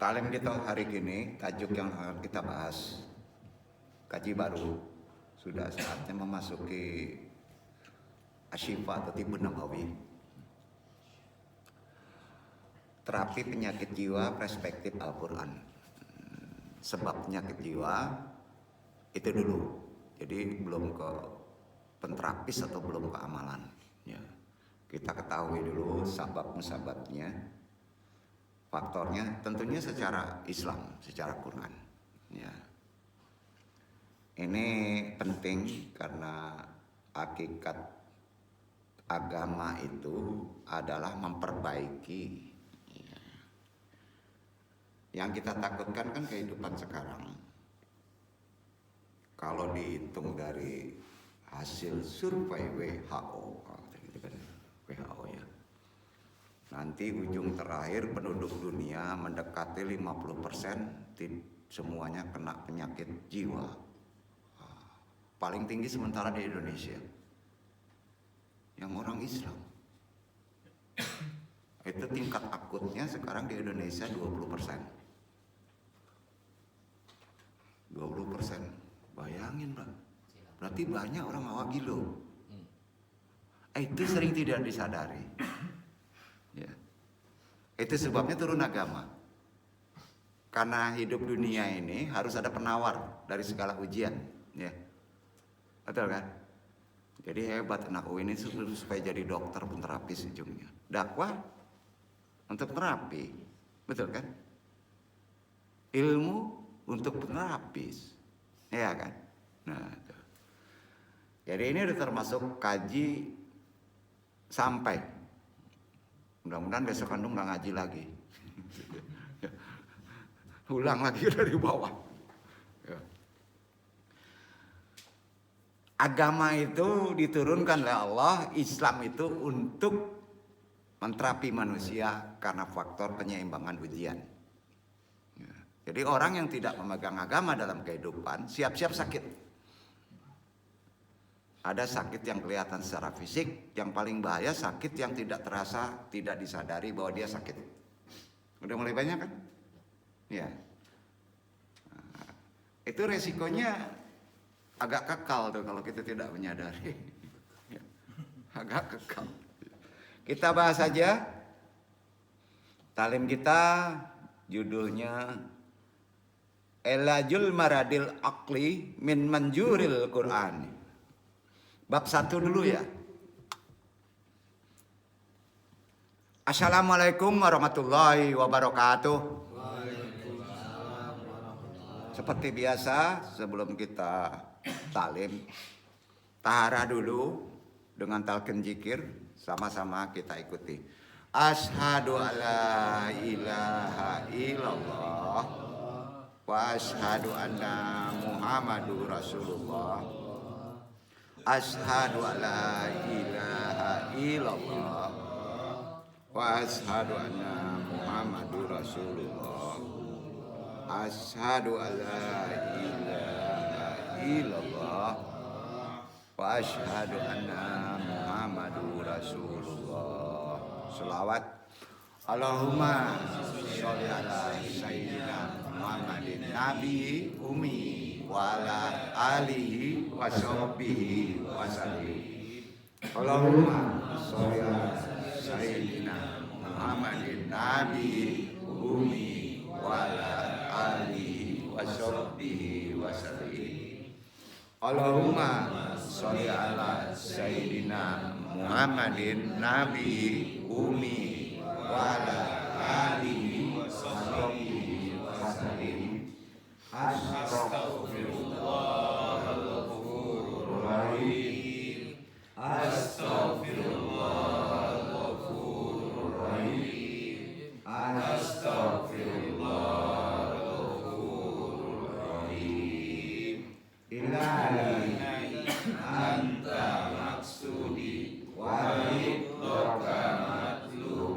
Talim kita hari ini, tajuk yang akan kita bahas, kaji baru, sudah saatnya memasuki Asyifa atau Tibun Nabawi. Terapi penyakit jiwa perspektif Al-Quran. Sebab penyakit jiwa itu dulu, jadi belum ke penterapis atau belum ke amalan. Ya. Kita ketahui dulu sebab-musababnya, faktornya tentunya secara Islam, secara Quran. Ya. Ini penting karena hakikat agama itu adalah memperbaiki. Ya. Yang kita takutkan kan kehidupan sekarang. Kalau dihitung dari hasil survei WHO, WHO ya. Nanti ujung terakhir penduduk dunia mendekati 50% semuanya kena penyakit jiwa. Paling tinggi sementara di Indonesia. Yang orang Islam. Itu tingkat akutnya sekarang di Indonesia 20%. 20%. Bayangin, Pak. Berarti banyak orang awak gilo. Itu sering tidak disadari. Ya. Itu sebabnya turun agama. Karena hidup dunia ini harus ada penawar dari segala ujian, ya. Betul kan? Jadi hebat anak UIN ini supaya jadi dokter pun terapis ujungnya. Dakwah untuk terapi. Betul kan? Ilmu untuk terapis. Ya kan? Nah, itu. Jadi ini udah termasuk kaji sampai. Mudah-mudahan besok kandung nggak ngaji lagi. Ulang lagi dari bawah. Ya. Agama itu diturunkan oleh Allah, Islam itu untuk menterapi manusia karena faktor penyeimbangan ujian. Ya. Jadi orang yang tidak memegang agama dalam kehidupan siap-siap sakit. Ada sakit yang kelihatan secara fisik, yang paling bahaya sakit yang tidak terasa, tidak disadari bahwa dia sakit. Udah mulai banyak kan? Ya. Nah, itu resikonya agak kekal tuh kalau kita tidak menyadari. Ya. Agak kekal. Kita bahas saja. Talim kita judulnya Elajul Maradil Aqli min Manjuril Quran. Bab 1 dulu ya. Assalamualaikum warahmatullahi wabarakatuh. Seperti biasa sebelum kita talim, tahara dulu dengan talqin zikir, sama-sama kita ikuti. Asyhadu alla ilaha illallah wa asyhadu anna Muhammadur Rasulullah. Asyhadu alla ilaha illallah wa asyhadu anna Muhammadur Rasulullah. Asyhadu alla ilaha illallah wa asyhadu anna Muhammadur Rasulullah. Selawat. Allahumma sholli ala sayyidina Muhammadin nabi ummi wa ala alihi wa sahbihi wa sallim. Allahumma sholli ala sayyidina Muhammadin nabi ummi wa ala alihi wa sahbihi wa sallim. Allahumma sholli ala sayyidina Muhammadin nabi ummi wa ala alihi wa sahbihi wa sallim. Astaghfirullahaladzim. Astaghfirullahaladzim. Astaghfirullahaladzim. Ilahi anta maksudi wa ridhoka matlub.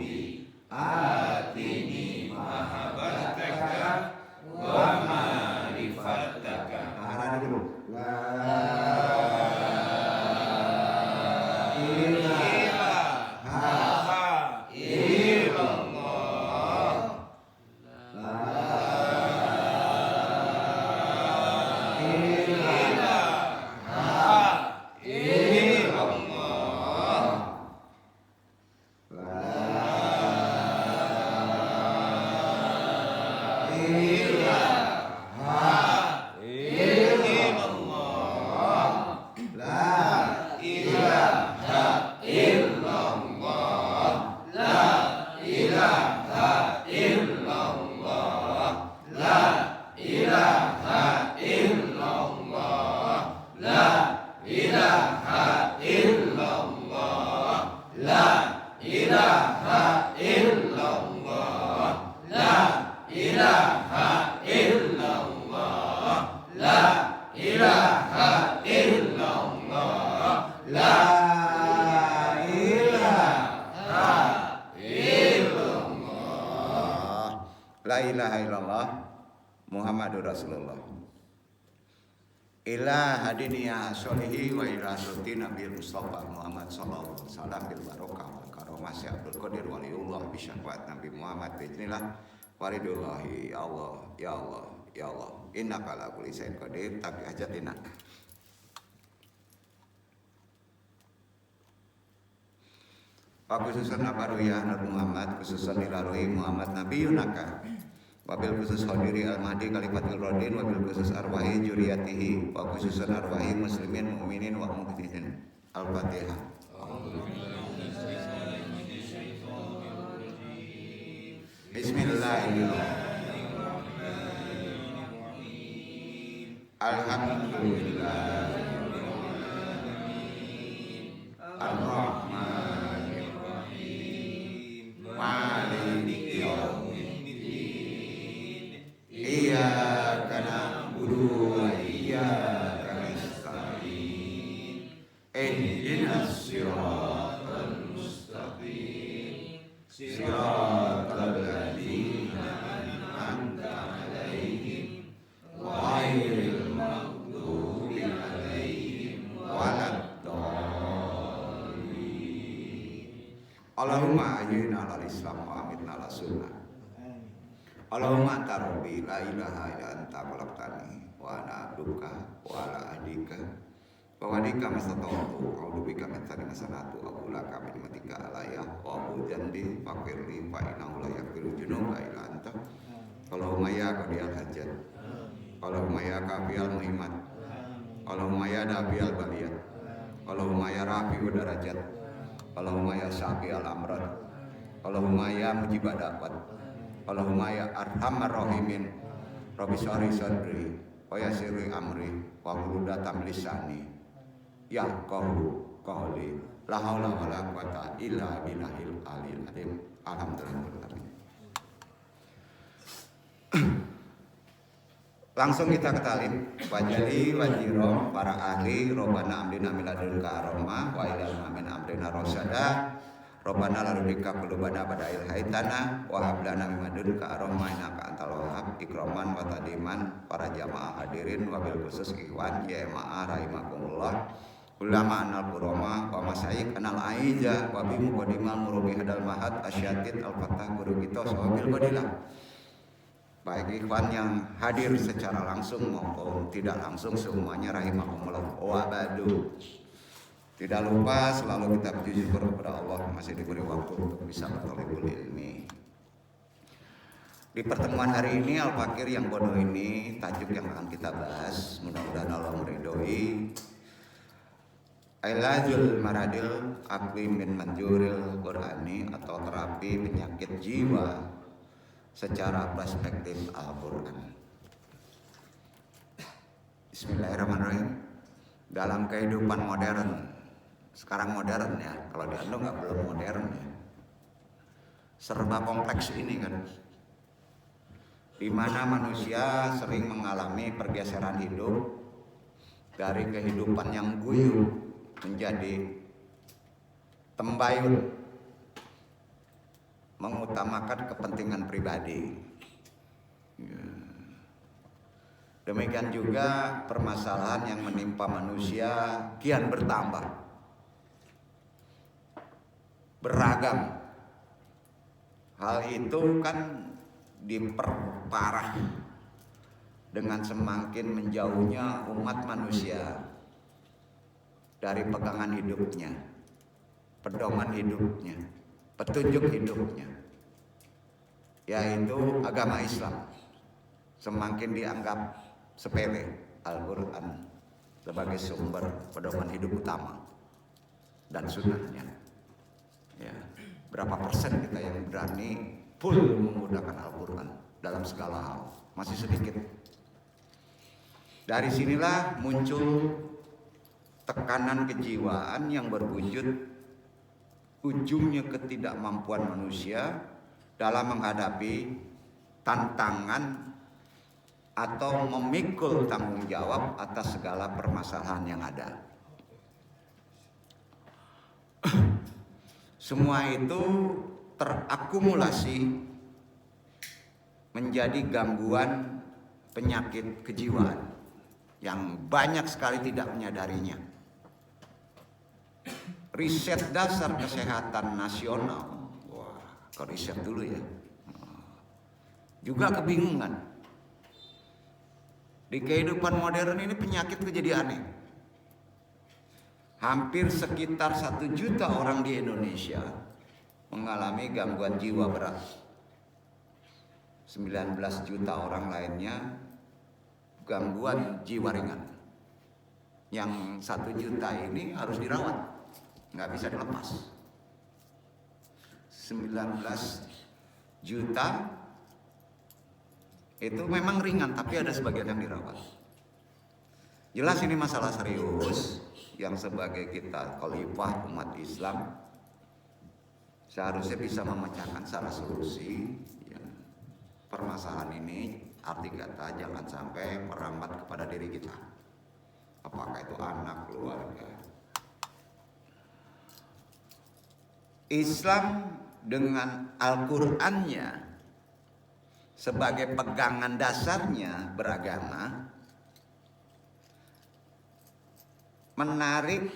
la ilaha illallah Muhammadur Rasulullah. Ila hadiniya solihi wa ila sulti Nabi Mustafa Muhammad sallallahu alaihi wasallam bil barokah wal karomah si Abdul Qadir waliullah bi syafaat Nabi Muhammad bismillah waridullahi ya Allah ya Allah ya Allah innaka ala kulli syai'in qadir tapi hajatina. Wa khususan abaruya Nabi Muhammad khususan ilarohi Muhammad Nabi Yunaka wabil khusus hadiri al-mahdi kalifatul rodin wabil khusus arwahi juriyatihi wa khususan arwahi muslimin mu'minin wa mu'minin. Al-Fatihah. Bismillahirrahmanirrahim. Alhamdulillah Ar-Rahmanirrahim Maliki yaumiddin Iyyaka na'budu wa iyyaka nasta'in Ihdinas siratal mustaqim Siratal ladzina an'amta 'alaihim ghairil maghdubi 'alaihim waladdallin. Allahumma ahyina 'alal Islam wa amitna 'ala sunnah. Allahumma anta rabbi la ilaha illa anta khalaqtani wa ana abduka wa ala ahdika wa wadika mastata'tu a'udzubika min syarri ma sana'tu aqula ka bi ni'matika alayya wa aqul jandi faqirli fa innahu la yaghfiru dzunuba illa anta. Allahumma ya qadiyal hajat Allahumma ya kafiyal muhimmat Allahumma ya dafiyal baliyat Allahumma ya rafi'ud darajat Allahumma ya syaqi'al amrad Allahumma ya mujibad da'wat Allahumma ya arhamar rahimin Rabbi syari sadri wa yassirli amri wa huludatam lisani ya qawli la haula wala quwata illa billahil aliyil azim. Alhamdulillah. Langsung kita ke talim wajali wajiro para ahli robbana amdina miladunka aroma wa ilal amin amdina rosada robbana larubika kulubana badail haitana wa hablana mimadunka aroma inaka antal wahab ikroman wa tadiman para jamaah hadirin wabil khusus ikhwan jamaah rahimakumullah ulama anal kuroma wa masyayikh anal aija wa bimu qadimal murubi hadal mahad asyatid al-fatah guru kita sawabil qadilah. Baik ikhwan yang hadir secara langsung maupun tidak langsung semuanya rahimakumullah wa ba'du. Tidak lupa selalu kita puji syukur kepada Allah masih diberi waktu untuk bisa bertolibul ilmi. Di pertemuan hari ini Al-Fakir yang bodoh ini tajuk yang akan kita bahas mudah-mudahan Allah meridhoi. Ilajul maradil aqli min manjuril Qur'ani atau terapi penyakit jiwa secara perspektif Al-Quran. Bismillahirrahmanirrahim. Dalam kehidupan modern, sekarang modern ya, kalau di Anda nggak belum modern ya, serba kompleks ini kan, di mana manusia sering mengalami pergeseran hidup dari kehidupan yang guyup menjadi tembayun, mengutamakan kepentingan pribadi. Demikian juga permasalahan yang menimpa manusia kian bertambah, beragam. Hal itu kan diperparah dengan semakin menjauhnya umat manusia dari pegangan hidupnya, pedoman hidupnya, petunjuk hidupnya, yaitu agama Islam semakin dianggap sepele. Al-Quran sebagai sumber pedoman hidup utama dan sunnahnya ya. Berapa persen kita yang berani full menggunakan Al-Quran dalam segala hal? Masih sedikit. Dari sinilah muncul tekanan kejiwaan yang berwujud ujungnya ketidakmampuan manusia dalam menghadapi tantangan atau memikul tanggung jawab atas segala permasalahan yang ada. Semua itu terakumulasi menjadi gangguan penyakit kejiwaan yang banyak sekali tidak menyadarinya. Riset dasar kesehatan nasional, wah, ke riset dulu ya, juga kebingungan. Di kehidupan modern ini penyakit itu jadi aneh. Hampir sekitar 1 juta orang di Indonesia mengalami gangguan jiwa berat. 19 juta orang lainnya gangguan jiwa ringan. Yang 1 juta ini harus dirawat, nggak bisa dilepas. 19 juta itu memang ringan, tapi ada sebagian yang dirawat. Jelas ini masalah serius yang sebagai kita khalifah umat Islam seharusnya bisa memecahkan secara solusi ya, permasalahan ini. Arti kata jangan sampai merambat kepada diri kita, apakah itu anak, keluarga. Islam dengan Al-Qur'annya sebagai pegangan dasarnya beragama menarik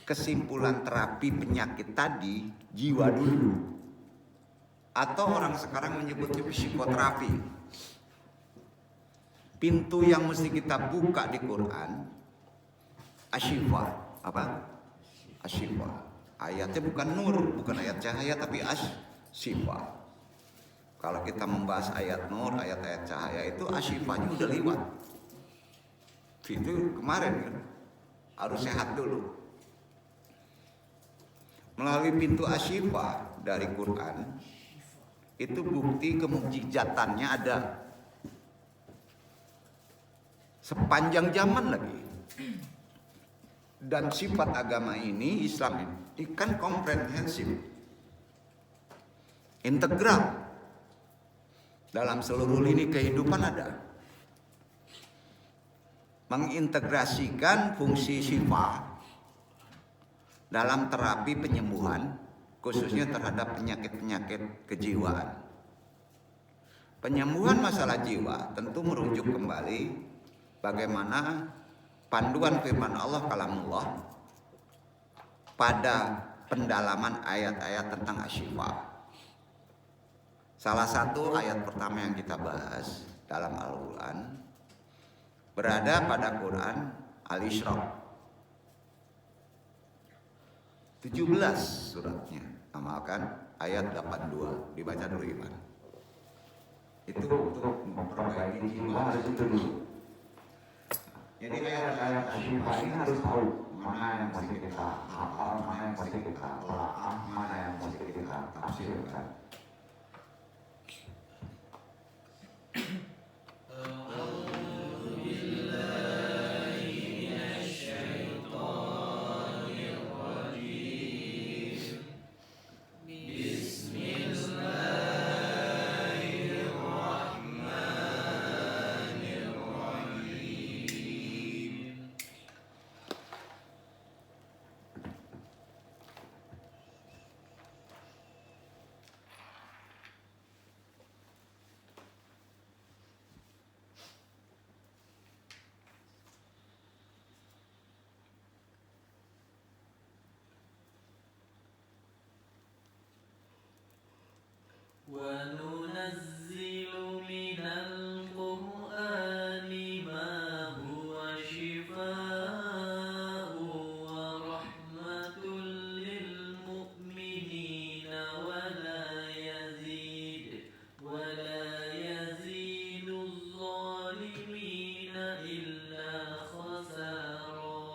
kesimpulan terapi penyakit tadi jiwa dulu, atau orang sekarang menyebutnya psikoterapi. Pintu yang mesti kita buka di Quran asyifa, apa? Asyifa. Ayatnya bukan nur, bukan ayat cahaya, tapi asyifa. Kalau kita membahas ayat nur, ayat-ayat cahaya itu asyifanya udah lewat. Itu kemarin kan, harus sehat dulu. Melalui pintu asyifa dari Quran, itu bukti kemukjizatannya ada sepanjang zaman lagi. Dan sifat agama ini, Islam ini kan komprehensif, integral. Dalam seluruh lini kehidupan ada. Mengintegrasikan fungsi syifa dalam terapi penyembuhan, khususnya terhadap penyakit-penyakit kejiwaan. Penyembuhan masalah jiwa tentu merujuk kembali bagaimana panduan firman Allah kalamullah pada pendalaman ayat-ayat tentang asyifa. Salah satu ayat pertama yang kita bahas dalam Al-Quran berada pada Quran Al-Isra 17 suratnya, amalkan ayat 82, dibaca dulu Iman. Itu untuk memperbaiki jiwa harus itu dulu. Jadi ayat-ayat asyifa ini harus tahu mana yang mesti kita hafal, mana yang mesti kita telaah, mana yang mesti kita tafsirkan. وَنُنَزِّلُ مِنَ الْقُرْآنِ مَا هُوَ شِفَاءٌ وَرَحْمَةٌ لِّلْمُؤْمِنِينَ وَلَا يَزِيدُ الظَّالِمِينَ إِلَّا خَسَارًا.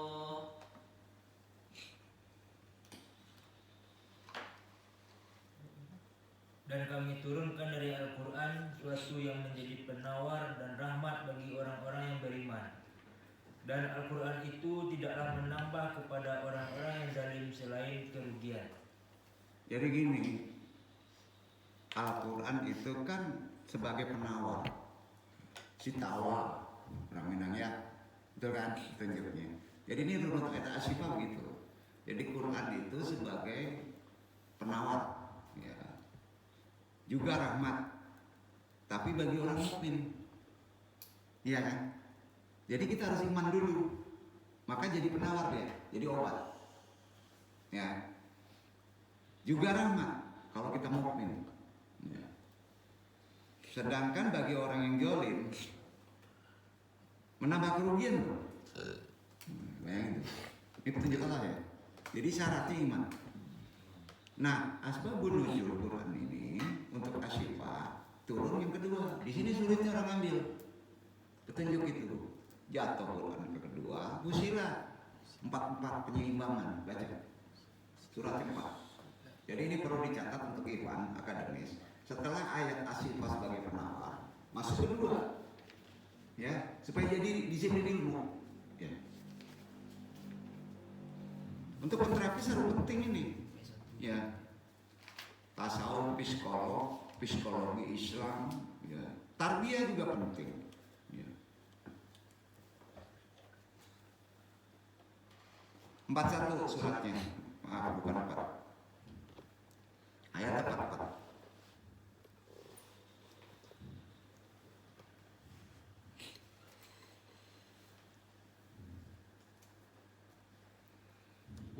Dan kami turunkan dari Al-Quran suatu yang menjadi penawar dan rahmat bagi orang-orang yang beriman. Dan Al-Quran itu tidaklah menambah kepada orang-orang yang zalim selain kerugian. Jadi gini, Al-Quran itu kan sebagai penawar, si tawa, orang Minang ya, itu kan tunjuknya. Jadi ini menurut kata asyifa begitu. Jadi Quran itu sebagai penawar, ya, juga rahmat tapi bagi orang mukmin. Iya kan? Jadi kita harus iman dulu. Maka jadi penawar dia, jadi obat. Ya. Juga rahmat kalau kita mukmin. Ya. Sedangkan bagi orang yang zalim menambah kerugian tuh. Bayangin tuh. Ini petunjuk Allah ya. Jadi syaratnya iman. Nah, asbabun nuzul Quran ini untuk asyifa turun yang kedua. Di sini sulitnya orang ambil petunjuk itu. Jatuh Quran ke kedua, Fusilat 44 penyeimbangan, baca surat 4. Jadi ini perlu dicatat untuk Ivan akademis. Setelah ayat asyifa sebagai penawar, masuk kedua, ya supaya jadi disiplin ilmu. Ya. Untuk penterapis harus penting ini, ya tasawuf, psikologi Islam, ya tarbiyah juga penting. Ya. 41 suratnya, maaf bukan 4. Ayat 44.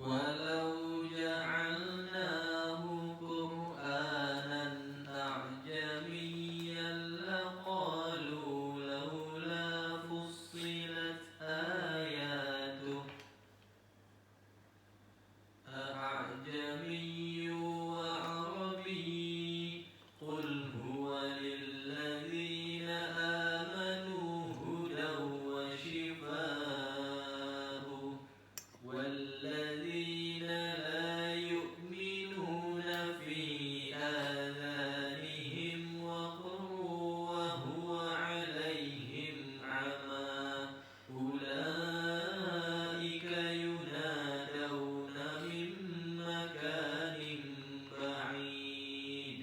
ولو جعلناه قرآنا أعجميا لقالوا لولا فصلت آياته أعجمي وعربي قل هو للذين آمنوا هدى وشفاء والذين لا يؤمنون في آذانهم وقر وهو عليهم عمى أولئك ينادون من مكان بعيد.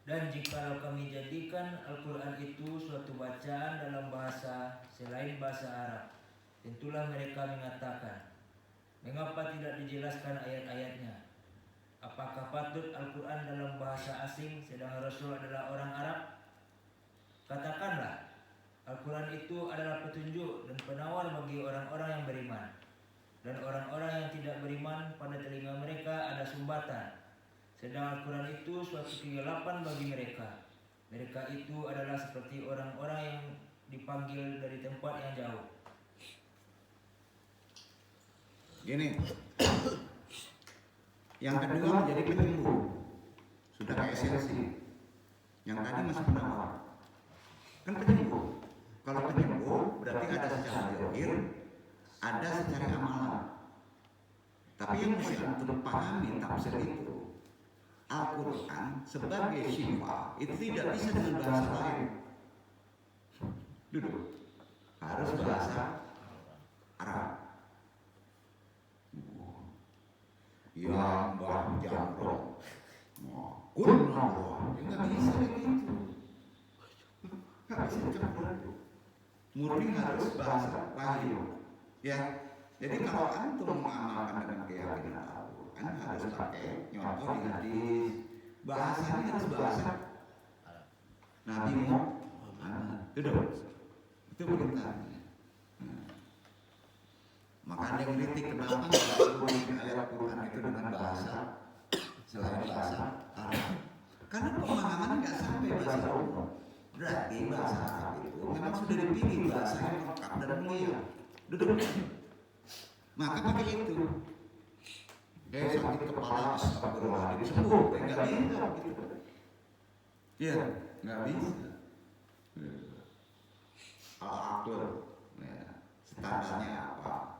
Dan jikalau kami jadikan Al-Quran itu suatu bacaan dalam bahasa selain bahasa Arab, tentulah mereka mengatakan, mengapa tidak dijelaskan ayat-ayatnya? Apakah patut Al-Quran dalam bahasa asing sedang Rasul adalah orang Arab? Katakanlah, Al-Quran itu adalah petunjuk dan penawar bagi orang-orang yang beriman. Dan orang-orang yang tidak beriman, pada telinga mereka ada sumbatan. Sedang Al-Quran itu suatu kegelapan bagi mereka. Mereka itu adalah seperti orang-orang yang dipanggil dari tempat yang jauh. Gini, yang kedua menjadi penyembuh, sudah kayak esensi. Yang tadi masih penawar, kan penyembuh. Kalau penyembuh berarti ada secara zahir, ada secara amalan. Tapi yang mesti antum pahami tafsir itu, Al-Quran sebagai syifa itu tidak bisa dengan bahasa lain. Duduk, harus bahasa Arab. Ya Mbah Jamro, kunna nggak bisa begitu, nggak bisa campur. Murni harus bahasa wahyu. Ya, jadi kalau antum mengamalkan dengan keyakinan Al-Quran harus pakai nyontoh di hadis. Bahasanya harus bahasa Nabi Muhammad. Itu perintahnya. Maka ada yang kritik kenapa nggak turun ayat Quran itu dengan bahasa selain bahasa Arab? Karena pemahaman nggak sampai bahasa umum. Berarti bahasa Arab itu memang sudah dipilih bahasa yang lengkap dan mulia. Duduk. Maka pakai itu. Sakit kepala, astagfirullahaladzim, sembuh. Nggak bisa gitu. Iya, nggak bisa. Al-Aql, ya, standarnya apa?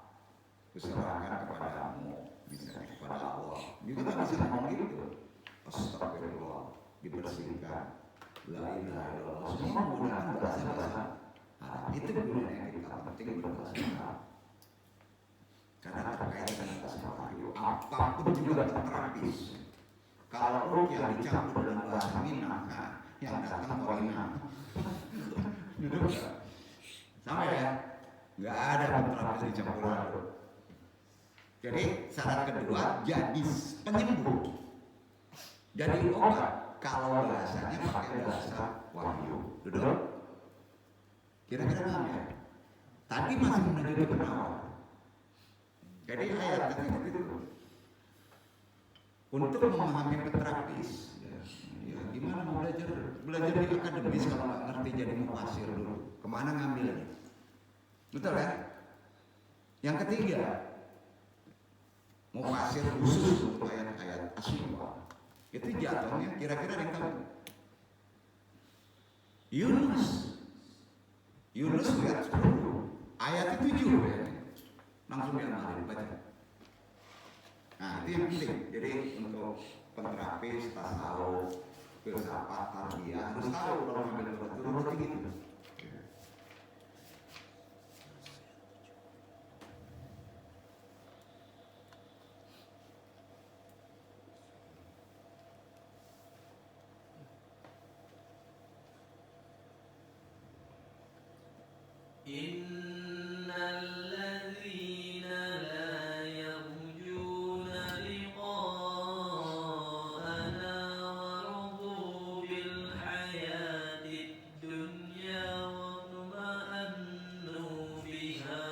Kuserahkan kepadamu, misalnya kepada Allah. Juga nggak bisa ngomong gitu. Astagfirullah, dibersihkan. La ilaha illallah. Semua menggunakan bahasa-bahasa Arab. Itu gunanya kita penting berbahasa Arab. Karena terkait dengan bahasa wahyu, apapun juga terapis. Kalau rukyah dicampur dengan bahasa Minang, yang datang Koina. Duduk nggak? Sama ya? Nggak ada terapis dicampur aduk. Jadi syarat kedua jadi penyembuh, jadi obat. Kalau bahasanya pakai bahasa wahyu, duduk. Kira-kira paham ya? Tadi masih menuju ke penawar. Jadi ayat ketiga itu untuk memahami peterapis, ya gimana mau belajar di akademis kalau nggak ngerti jadi mufasir dulu, kemana ngambilnya? Betul ya? Yang ketiga, mufasir khusus untuk ayat-ayat asyifa itu jatuhnya kira-kira yang tahu Yunus lihat 10 ayat 7 ya. Langsung diamalin baca. Nah itu yang penting. Jadi untuk penterapis, tasawuf, filsafat, tarbiyah harus tahu kalau ngambil urut gitu. إن الذين لا يرجون لقاءنا ورضوا بالحياة الدنيا واطمأنوا بها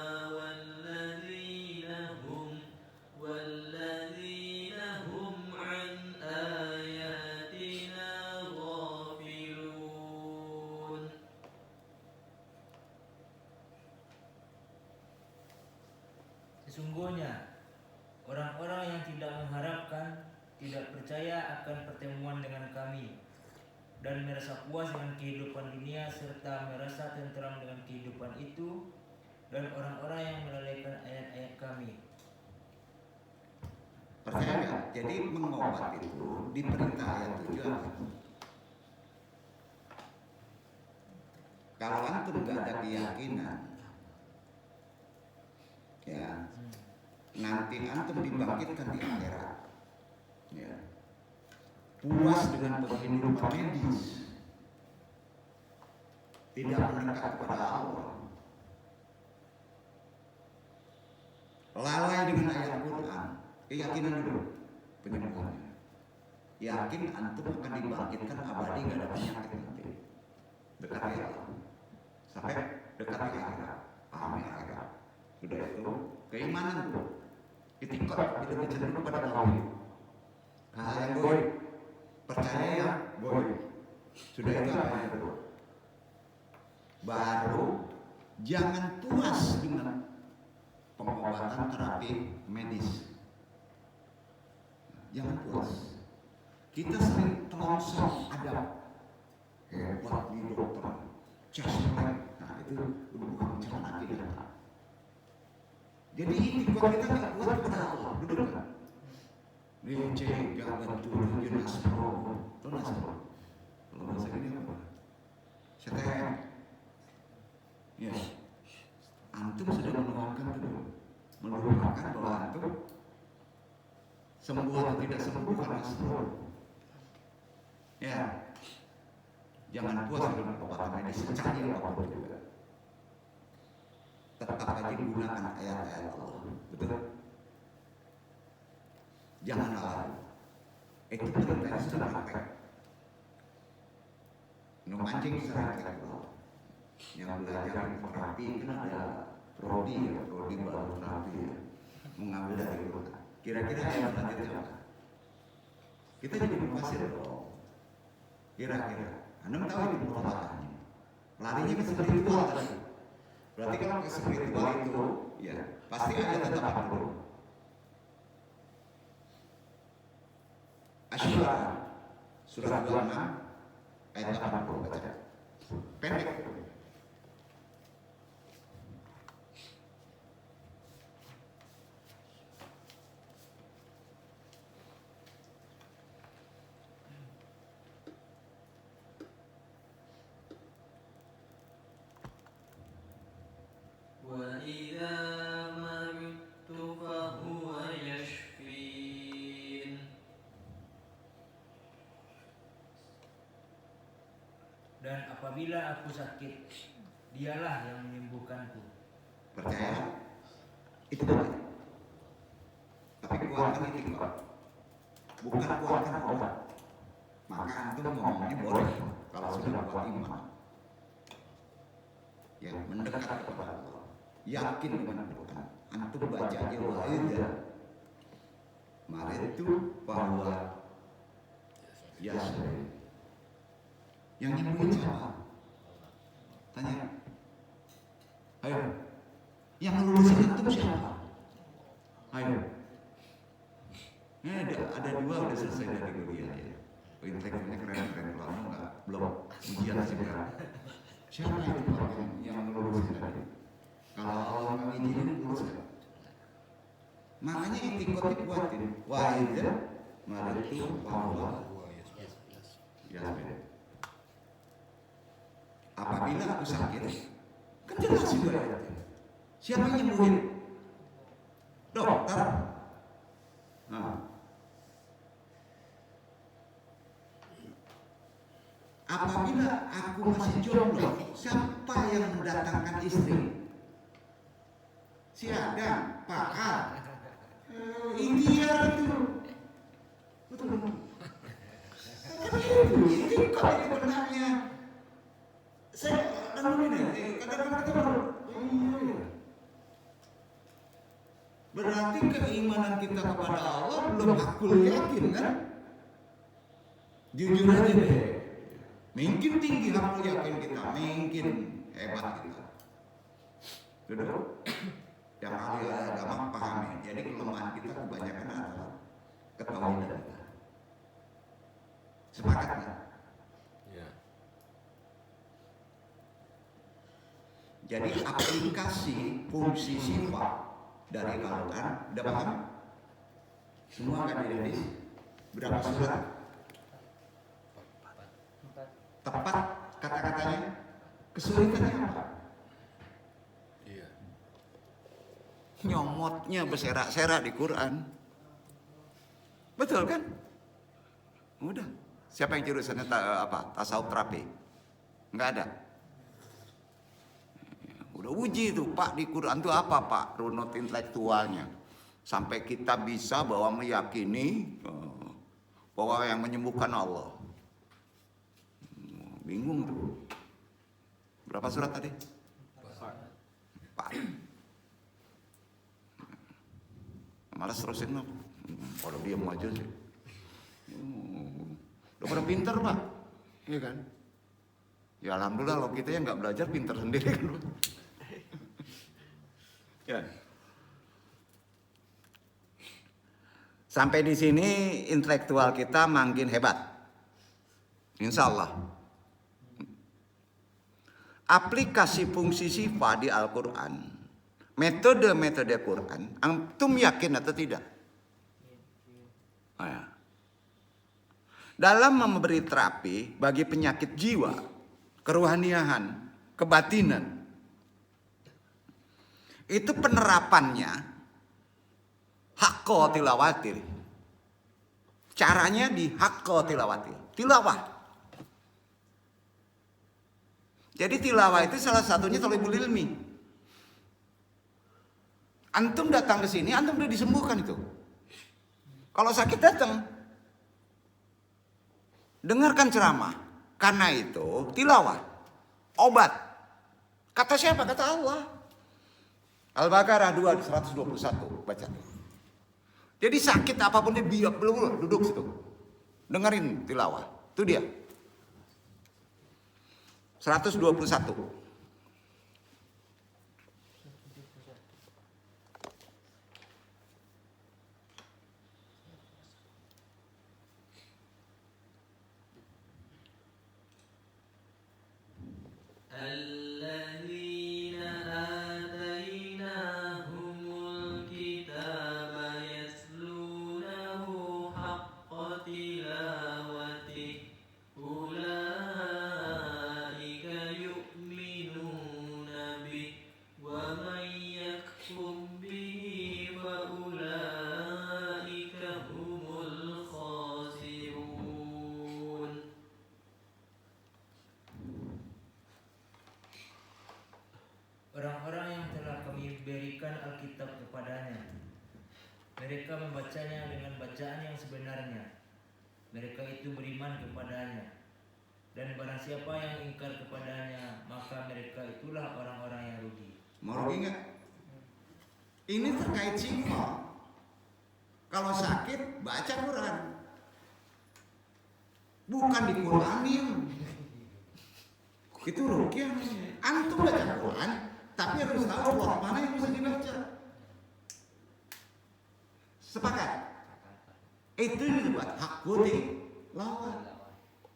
والذين هم عن آياتنا غافلون. Sesungguhnya orang-orang yang tidak mengharapkan, tidak percaya akan pertemuan dengan kami, dan merasa puas dengan kehidupan dunia serta merasa tentram dengan kehidupan itu, dan orang-orang yang melalaikan ayat-ayat kami. Percaya nggak? Jadi mengobat itu di perintah ayat 7 apa? Kalau antum nggak ada keyakinan, ya nanti antum dibangkitkan di akhirat, ya puas dengan penghidupan medis, tidak mendekat kepada Allah, lalai dengan ayat Quran, keyakinan dulu penyembuhannya, yakin antum akan dibangkitkan abadi gak ada penyakit nanti, dekat ya Allah, sampai dekat di akhirat, paham ya akhirat. Sudah itu keimanan tuh itikad itu cenderung pada gaib, hal yang gaib, percaya ya gaib. Sudah itu apa yang kedua? Baru jangan puas dengan pengobatan terapi medis, jangan puas. Kita sering telongsong ada hebat di dokter, cesplek, nah itu bukan jalan akidah. Jadi itikad kita nggak kuat kepada Allah, duduk kan? Rince gak bantu tujuan nasro, itu nasro. Kalau bahasa ini apa? CTM. Ya, antum sudah menuangkan dulu, melupakan bahwa antum sembuh atau tidak sembuh karena nasro. Ya, jangan puas dengan obat medis secanggih apapun juga. Tetap aja gunakan ayat-ayat Allah, betul? Jangan lalai. Itu perintah sudah praktek. Mancing secara intelektual. Yang belajar terapi kan ada prodi baru terapi, mengambil dari Quran. Kira-kira yang selanjutnya apa? Kita jadi mufasir dong. Kira-kira, Anda tahu itu perlahannya. Larinya ke spiritual tadi. Berarti kalau ke spiritual itu, ya pasti ada tetapan dulu. Asyura surat 26 ayat 80 baca. Pendek. وإذا مرضت فهو يشفين. Dan apabila aku sakit, dialah yang menyembuhkanku. Percaya? Itu benar. kuatkan itikad, bukan kuatkan obat. Maka antum ngomongnya boleh kalau sudah kuat iman. Ya, mendekat kepada Allah, yakin dengan Quran. Antum baca aja wa'idha maritu bahwa yasri. Yang nyembuhin siapa? Tanya. Ayo. Yang ngelulusin antum siapa? Ayo. Ada dua udah selesai dari kuliah ya. Intelektualnya keren-keren, kalau enggak belum ujian segera. Siapa itu Pak yang ngelulusin tadi? Kalau Allah nggak ngizinin lulus nggak? Makanya itikad dikuatin. Wa'idha maritu bahwa yasri. Apabila aku sakit, kan jelas juga ya. Siapa yang nyembuhin? Dokter. Nah. Apabila aku masih jomblo, siapa yang mendatangkan istri? Si Adam, Pak A. Ikhtiar itu. Betul. Itu kok ini benarnya. Saya kadang-kadang kita iya. Berarti keimanan kita kepada Allah belum hakul yakin kan? Jujur aja deh. Mungkin tinggi hakul yakin kita, mungkin hebat kita. Duduk. Yang ahli agama pahami. Jadi kelemahan kita kebanyakan adalah ketauhidan kita. Sepakat nggak? Jadi aplikasi fungsi sifat dari Al-Quran, udah paham? Semua kan dirilis? Berapa surat? Tepat kata-katanya? Kesulitannya apa? Nyomotnya berserak-serak di Quran. Betul kan? Udah. Siapa yang jurusannya tasawuf terapi? Enggak ada. Udah uji tuh Pak, di Quran tuh apa Pak runut intelektualnya sampai kita bisa bahwa meyakini bahwa yang menyembuhkan Allah. Bingung tuh. Berapa surat tadi? 4. Malas terusin loh. Kalau diam aja sih. Udah pada pinter Pak, iya kan? Ya alhamdulillah kalau kita yang nggak belajar pinter sendiri kan. Ya. Sampai di sini intelektual kita makin hebat. Insya Allah. Aplikasi fungsi sifat di Al-Quran, metode-metode Quran, antum yakin atau tidak? Oh, ya. Dalam memberi terapi bagi penyakit jiwa, kerohanian, kebatinan, itu penerapannya hakko tilawatil. Caranya di hakko tilawatil. Tilawah. Jadi tilawah itu salah satunya thalibul ilmi. Antum datang ke sini, antum udah disembuhkan itu. Kalau sakit datang, dengarkan ceramah. Karena itu tilawah, obat. Kata siapa? Kata Allah. Al-Baqarah 2 121 baca. Jadi sakit apapun dia biak belum duduk situ. Dengerin tilawah. Itu dia. 121. الذين آتيناهم الكتاب يتلونه حق تلاوته أولئك يؤمنون mereka membacanya dengan bacaan yang sebenarnya. Mereka itu beriman kepadanya. Dan barang siapa yang ingkar kepadanya, maka mereka itulah orang-orang yang rugi. Mau rugi nggak? Ini terkait sifat. Kalau sakit baca Quran, bukan di Quranin. Itu rugi. Antum baca Quran, tapi harus tahu surat mana yang bisa dibaca. Sepakat? Itu dibuat hak lawan.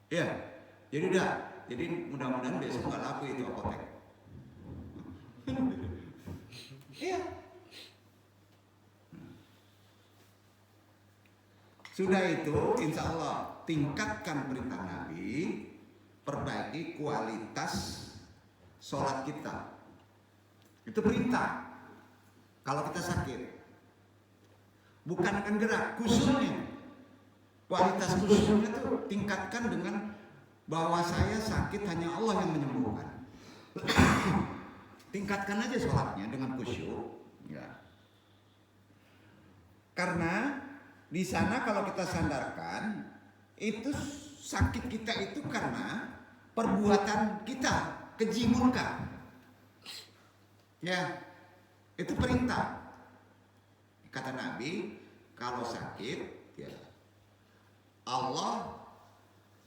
Ya, jadi udah. Jadi mudah-mudahan besok nggak laku itu apotek. Iya. Sudah itu, insya Allah tingkatkan perintah Nabi, perbaiki kualitas sholat kita. Itu perintah. Kalau kita sakit, bukan akan gerak, khusyuknya. Kualitas khusyuknya itu tingkatkan dengan bahwa saya sakit hanya Allah yang menyembuhkan. Tingkatkan aja sholatnya dengan khusyuk. Ya. Karena di sana kalau kita sandarkan, itu sakit kita itu karena perbuatan kita, keji murka. Ya, itu perintah. Kata Nabi, kalau sakit, ya Allah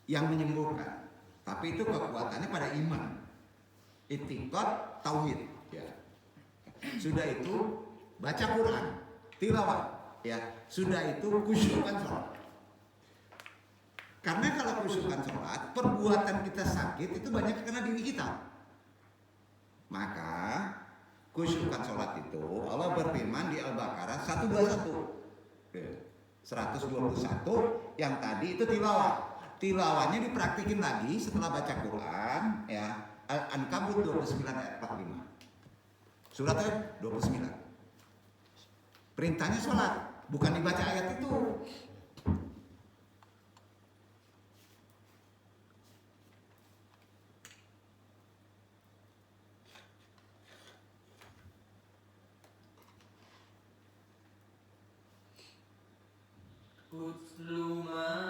yang menyembuhkan. Tapi itu kekuatannya pada iman, itikad, tauhid. Ya. Sudah itu baca Quran, tilawah. Ya, sudah itu khusyukkan sholat. Karena kalau khusyukkan sholat, perbuatan kita sakit itu banyak karena diri kita. Maka khusyukkan sholat itu Allah berfirman di Al-Baqarah 121, 121 yang tadi itu tilawah. Tilawahnya dipraktikin lagi setelah baca Quran, ya. Al-Ankabut 29 ayat 45. Surat ayat 29. Perintahnya sholat, bukan dibaca ayat itu. Utlu ma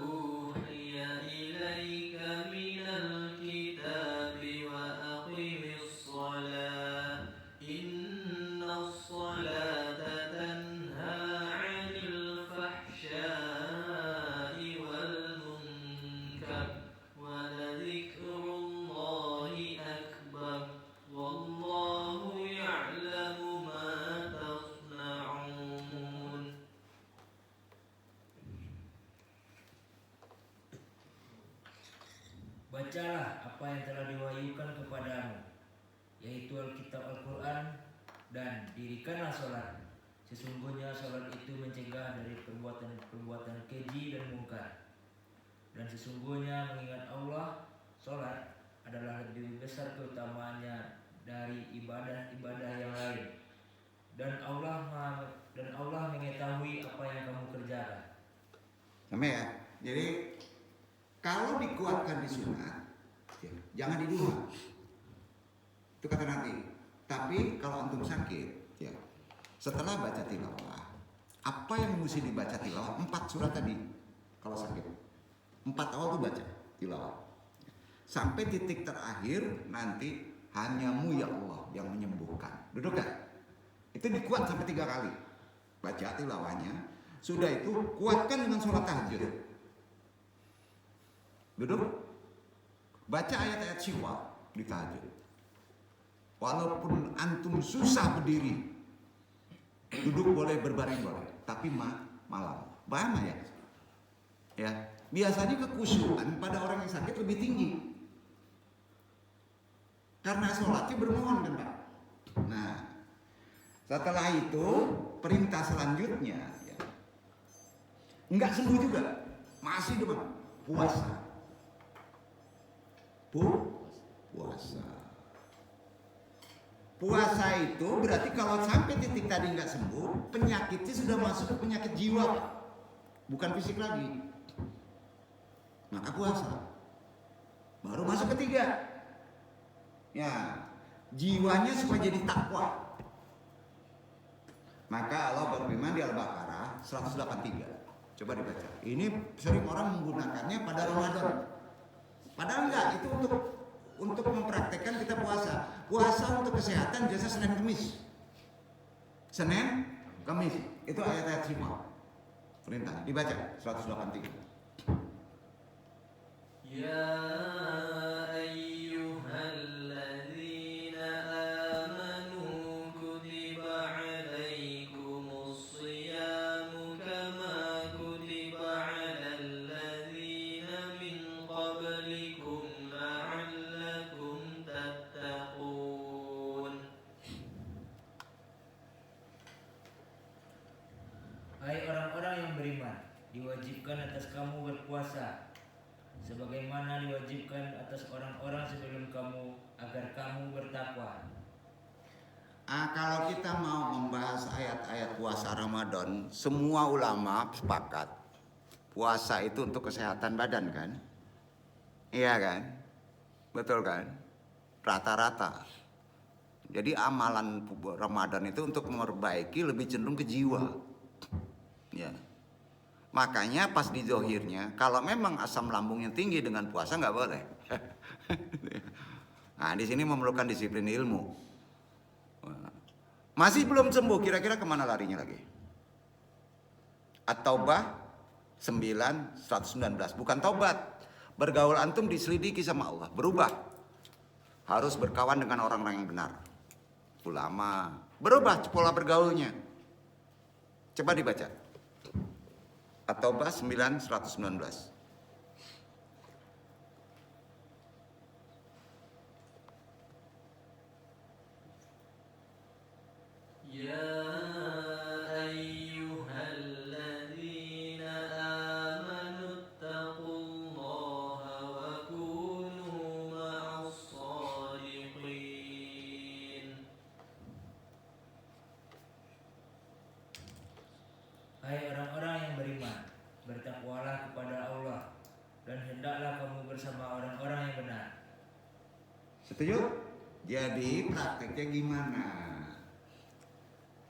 uhiya ilaika minal kitabi wa aqimis shalah innas salata tanha 'anil fahsya'i wal munkar wa ladhikrullahi akbar wallahu ya'lamu ma tasna'un. Bacalah apa yang telah diwahyukan kepadamu, yaitu Alkitab Al-Quran, dan dirikanlah sholat. Sesungguhnya sholat itu mencegah dari perbuatan-perbuatan keji dan mungkar. Dan sesungguhnya mengingat Allah, sholat adalah lebih besar keutamaannya dari ibadah-ibadah yang lain. Dan Allah mengetahui apa yang kamu kerjakan. Sama ya. Jadi kalau dikuatkan di sunat, ya, jangan di duha. Itu kata Nabi. Tapi kalau antum sakit, ya, setelah baca tilawah, apa yang mesti dibaca tilawah? 4 surat tadi. Kalau sakit, 4 awal tuh baca tilawah. Sampai titik terakhir nanti hanyamu ya Allah yang menyembuhkan. Duduk kan? Itu dikuat sampai 3 kali. Baca tilawahnya. Sudah itu kuatkan dengan sholat tahajud. Duduk, baca ayat-ayat syifa di tahajud. Walaupun antum susah berdiri, duduk boleh, berbaring boleh, tapi malam. Paham ya? Ya, biasanya kekhusyukan pada orang yang sakit lebih tinggi. Karena sholatnya bermohon kan Pak. Nah, setelah itu perintah selanjutnya, ya, enggak sembuh juga, masih demam, puasa. Puasa. Puasa itu berarti kalau sampai titik tadi nggak sembuh, penyakitnya sudah masuk ke penyakit jiwa, bukan fisik lagi. Maka puasa. Baru masuk ketiga. Ya, jiwanya supaya jadi takwa. Maka Allah berfirman di Al-Baqarah 183. Coba dibaca. Ini sering orang menggunakannya pada Ramadan. Padahal enggak, itu untuk mempraktekkan kita puasa. Puasa untuk kesehatan jasa Senin Kamis. Senin Kamis. Itu ayat-ayat sifat. Perintah dibaca 183. يا أيها الذين آمنوا كتب عليكم الصيام كما كتب على الذين من قبلكم لعلكم تتقون. Hai orang-orang yang beriman, diwajibkan atas kamu berpuasa sebagaimana diwajibkan atas orang-orang sebelum kamu agar kamu bertakwa. Kalau kita mau membahas ayat-ayat puasa Ramadan, semua ulama sepakat puasa itu untuk kesehatan badan kan? Iya kan? Betul kan? Rata-rata. Jadi amalan Ramadan itu untuk memperbaiki lebih cenderung ke jiwa. Ya. Makanya pas di zohirnya, kalau memang asam lambungnya tinggi dengan puasa nggak boleh. Nah di sini memerlukan disiplin ilmu. Masih belum sembuh, kira-kira kemana larinya lagi? At-Taubah 9:119, bukan taubat. Bergaul antum diselidiki sama Allah, berubah. Harus berkawan dengan orang-orang yang benar. Ulama, berubah pola bergaulnya. Coba dibaca. At-Taubah 9:119. يا أيها الذين آمنوا اتقوا الله وكونوا مع الصادقين. Hai orang-orang yang beriman, bertakwalah kepada Allah dan hendaklah kamu bersama orang-orang yang benar. Setuju? Jadi prakteknya gimana?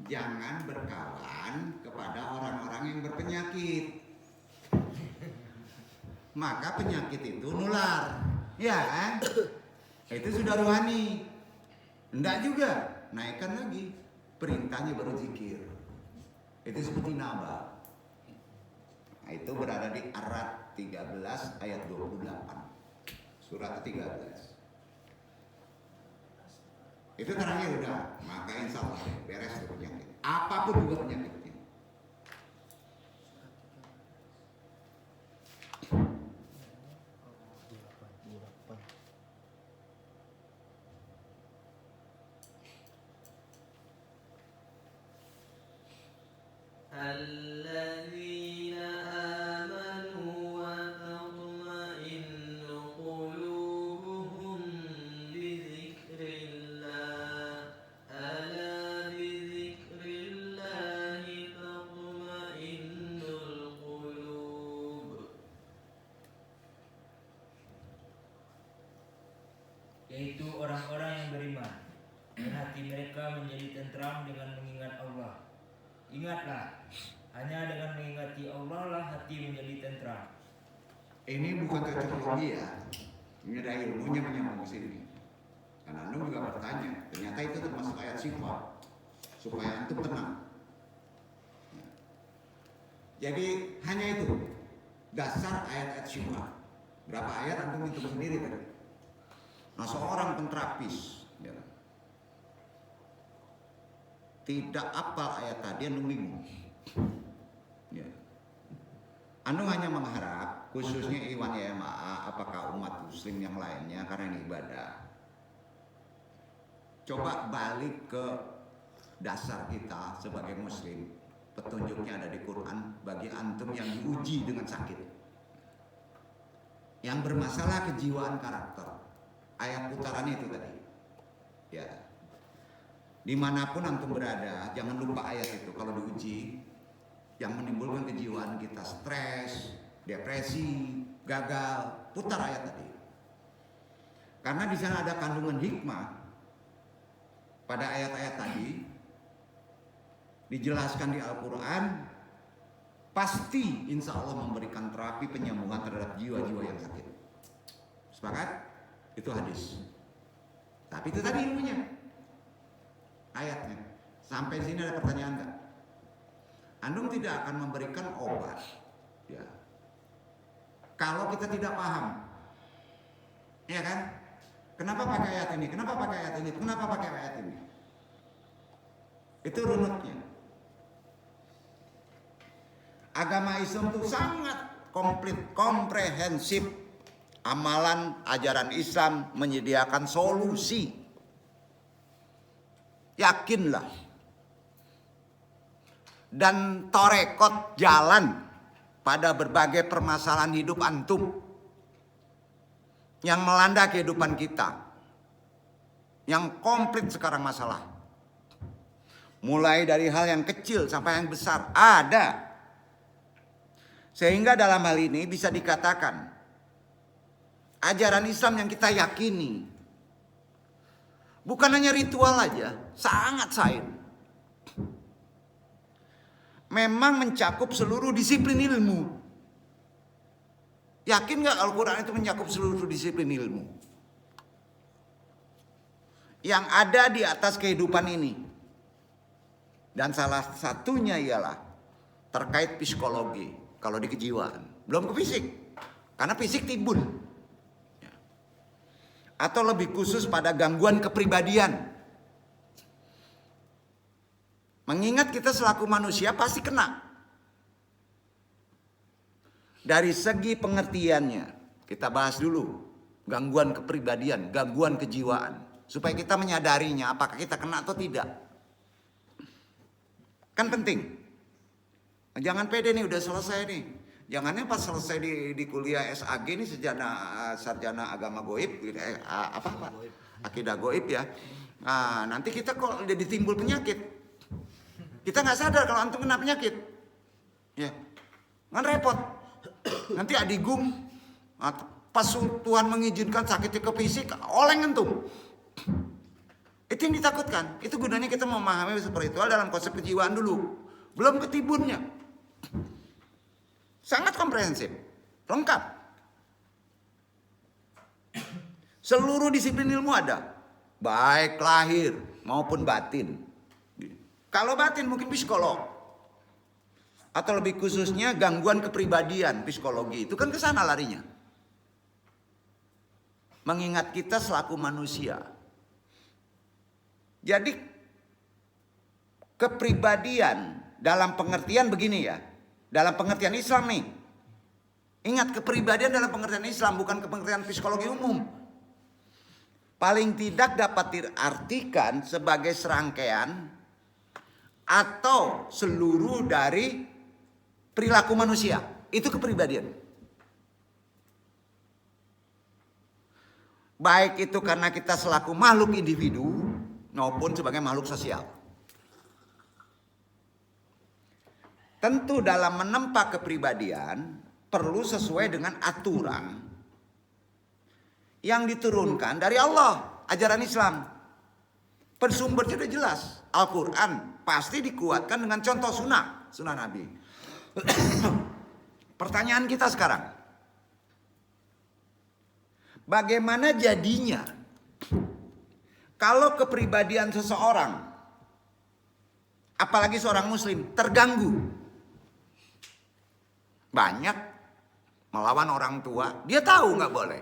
Jangan berkawan kepada orang-orang yang berpenyakit. Maka penyakit itu nular. Ya kan? Itu sudah rohani. Enggak juga, naikkan lagi. Perintahnya baru zikir. Itu seperti naba. Nah, itu berada di Ar-Ra'd 13 ayat 28. Surat 13. Itu terakhir udah, maka insya Allah beres tuh penyakit. Apapun juga penyakitnya. الذين آمنوا وتطمئن قلوبهم بذكر الله ألا بذكر الله تطمئن القلوب. Yaitu orang-orang yang beriman dan hati mereka menjadi tentram dengan mengingat Allah. Ingatlah, hanya dengan mengingati Allah lah hati menjadi tentram. Ini bukan cocokologi ya. Ini ada ilmunya menyambung ke sini. Karena Anda juga bertanya, ternyata itu termasuk ayat sifat supaya antum tenang. Jadi hanya itu dasar ayat-ayat sifat. Berapa ayat antum hitung sendiri tadi. Nah seorang penterapis ya, tidak apal ayat tadi anu bingung. Ya. Anu hanya mengharap khususnya Iwan YMAA apakah umat muslim yang lainnya karena ini ibadah. Coba balik ke dasar kita sebagai muslim. Petunjuknya ada di Quran bagi antum yang diuji dengan sakit. Yang bermasalah kejiwaan karakter. Ayat putarannya itu tadi. Ya. Dimanapun antum berada, jangan lupa ayat itu kalau diuji yang menimbulkan kejiwaan kita stres, depresi, gagal, putar ayat tadi. Karena di sana ada kandungan hikmah pada ayat-ayat tadi. dijelaskan di Al-Quran, pasti insya Allah memberikan terapi penyembuhan terhadap jiwa-jiwa yang sakit. Sepakat? Itu hadis. Tapi itu tadi ilmunya, ayatnya. Sampai sini ada pertanyaan nggak? Antum tidak akan memberikan obat, ya, kalau kita tidak paham, ya kan? Kenapa pakai ayat ini? Kenapa pakai ayat ini? Kenapa pakai ayat ini? Itu runutnya. Agama Islam itu sangat komplit, komprehensif. Amalan ajaran Islam menyediakan solusi. Yakinlah. Dan torekot jalan pada berbagai permasalahan hidup antum yang melanda kehidupan kita, yang komplit sekarang masalah. Mulai dari hal yang kecil sampai yang besar ada. Sehingga dalam hal ini bisa dikatakan ajaran Islam yang kita yakini bukan hanya ritual aja, sangat sains. Memang mencakup seluruh disiplin ilmu. Yakin gak Al-Quran itu mencakup seluruh disiplin ilmu yang ada di atas kehidupan ini? Dan salah satunya ialah terkait psikologi. Kalau di kejiwaan, belum ke fisik, karena fisik timbul. Atau lebih khusus pada gangguan kepribadian. Mengingat kita selaku manusia pasti kena. Dari segi pengertiannya, kita bahas dulu gangguan kepribadian, gangguan kejiwaan, supaya kita menyadarinya apakah kita kena atau tidak. Kan penting. Jangan pede nih, udah selesai nih. Jangannya pas selesai di kuliah SAG nih, sarjana agama goib, akidah goib ya. Nah, nanti kita kok jadi timbul penyakit. Kita nggak sadar kalau antum kena penyakit, ya, kan repot. Nanti adigum, pas Tuhan mengizinkan sakitnya ke fisik, oleng antum. Itu yang ditakutkan. Itu gunanya kita memahami spiritual dalam konsep kejiwaan dulu, belum ketibunnya. Sangat komprehensif, lengkap. Seluruh disiplin ilmu ada, baik lahir maupun batin. Kalau batin mungkin psikolog, atau lebih khususnya gangguan kepribadian, psikologi. Itu kan ke sana larinya. Mengingat kita selaku manusia. Jadi kepribadian dalam pengertian begini ya. Dalam pengertian Islam nih. Ingat, kepribadian dalam pengertian Islam, bukan pengertian psikologi umum. Paling tidak dapat diartikan sebagai serangkaian atau seluruh dari perilaku manusia. Itu kepribadian. Baik itu karena kita selaku makhluk individu maupun sebagai makhluk sosial. Tentu dalam menempa kepribadian perlu sesuai dengan aturan yang diturunkan dari Allah, ajaran Islam. Bersumber sudah jelas, Al-Quran pasti dikuatkan dengan contoh sunnah Nabi. Pertanyaan kita sekarang, bagaimana jadinya kalau kepribadian seseorang, apalagi seorang muslim, terganggu? Banyak melawan orang tua, dia tahu nggak boleh.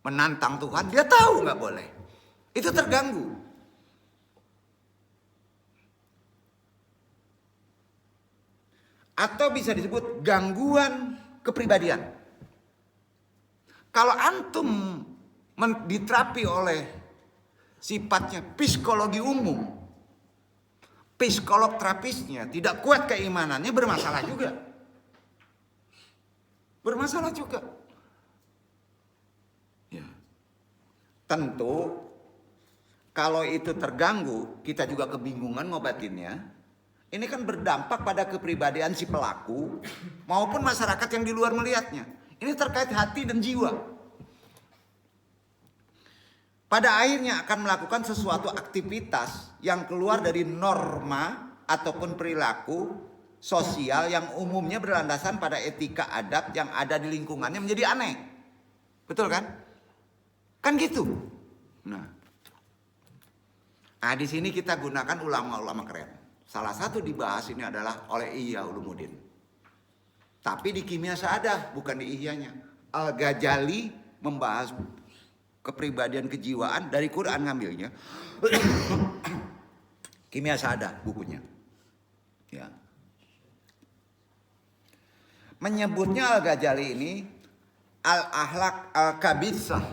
Menantang Tuhan, dia tahu nggak boleh. Itu terganggu. Atau bisa disebut gangguan kepribadian. Kalau antum diterapi oleh sifatnya psikologi umum, psikolog terapisnya tidak kuat keimanannya, bermasalah juga. Bermasalah juga. Ya. Tentu kalau itu terganggu, kita juga kebingungan ngobatinnya. Ini kan berdampak pada kepribadian si pelaku maupun masyarakat yang di luar melihatnya. Ini terkait hati dan jiwa. Pada akhirnya akan melakukan sesuatu aktivitas yang keluar dari norma ataupun perilaku sosial yang umumnya berlandasan pada etika adab yang ada di lingkungannya menjadi aneh. Betul kan? Kan gitu. Nah, di sini kita gunakan ulama-ulama keren. Salah satu dibahas ini adalah oleh Ihya Ulumuddin. Tapi di Kimia Sa'adah, bukan di Ihyanya. Al-Ghazali membahas kepribadian kejiwaan dari Quran ngambilnya. Kimia Sa'adah bukunya. Ya. Menyebutnya Al-Ghazali ini al-akhlaq al-kabithah.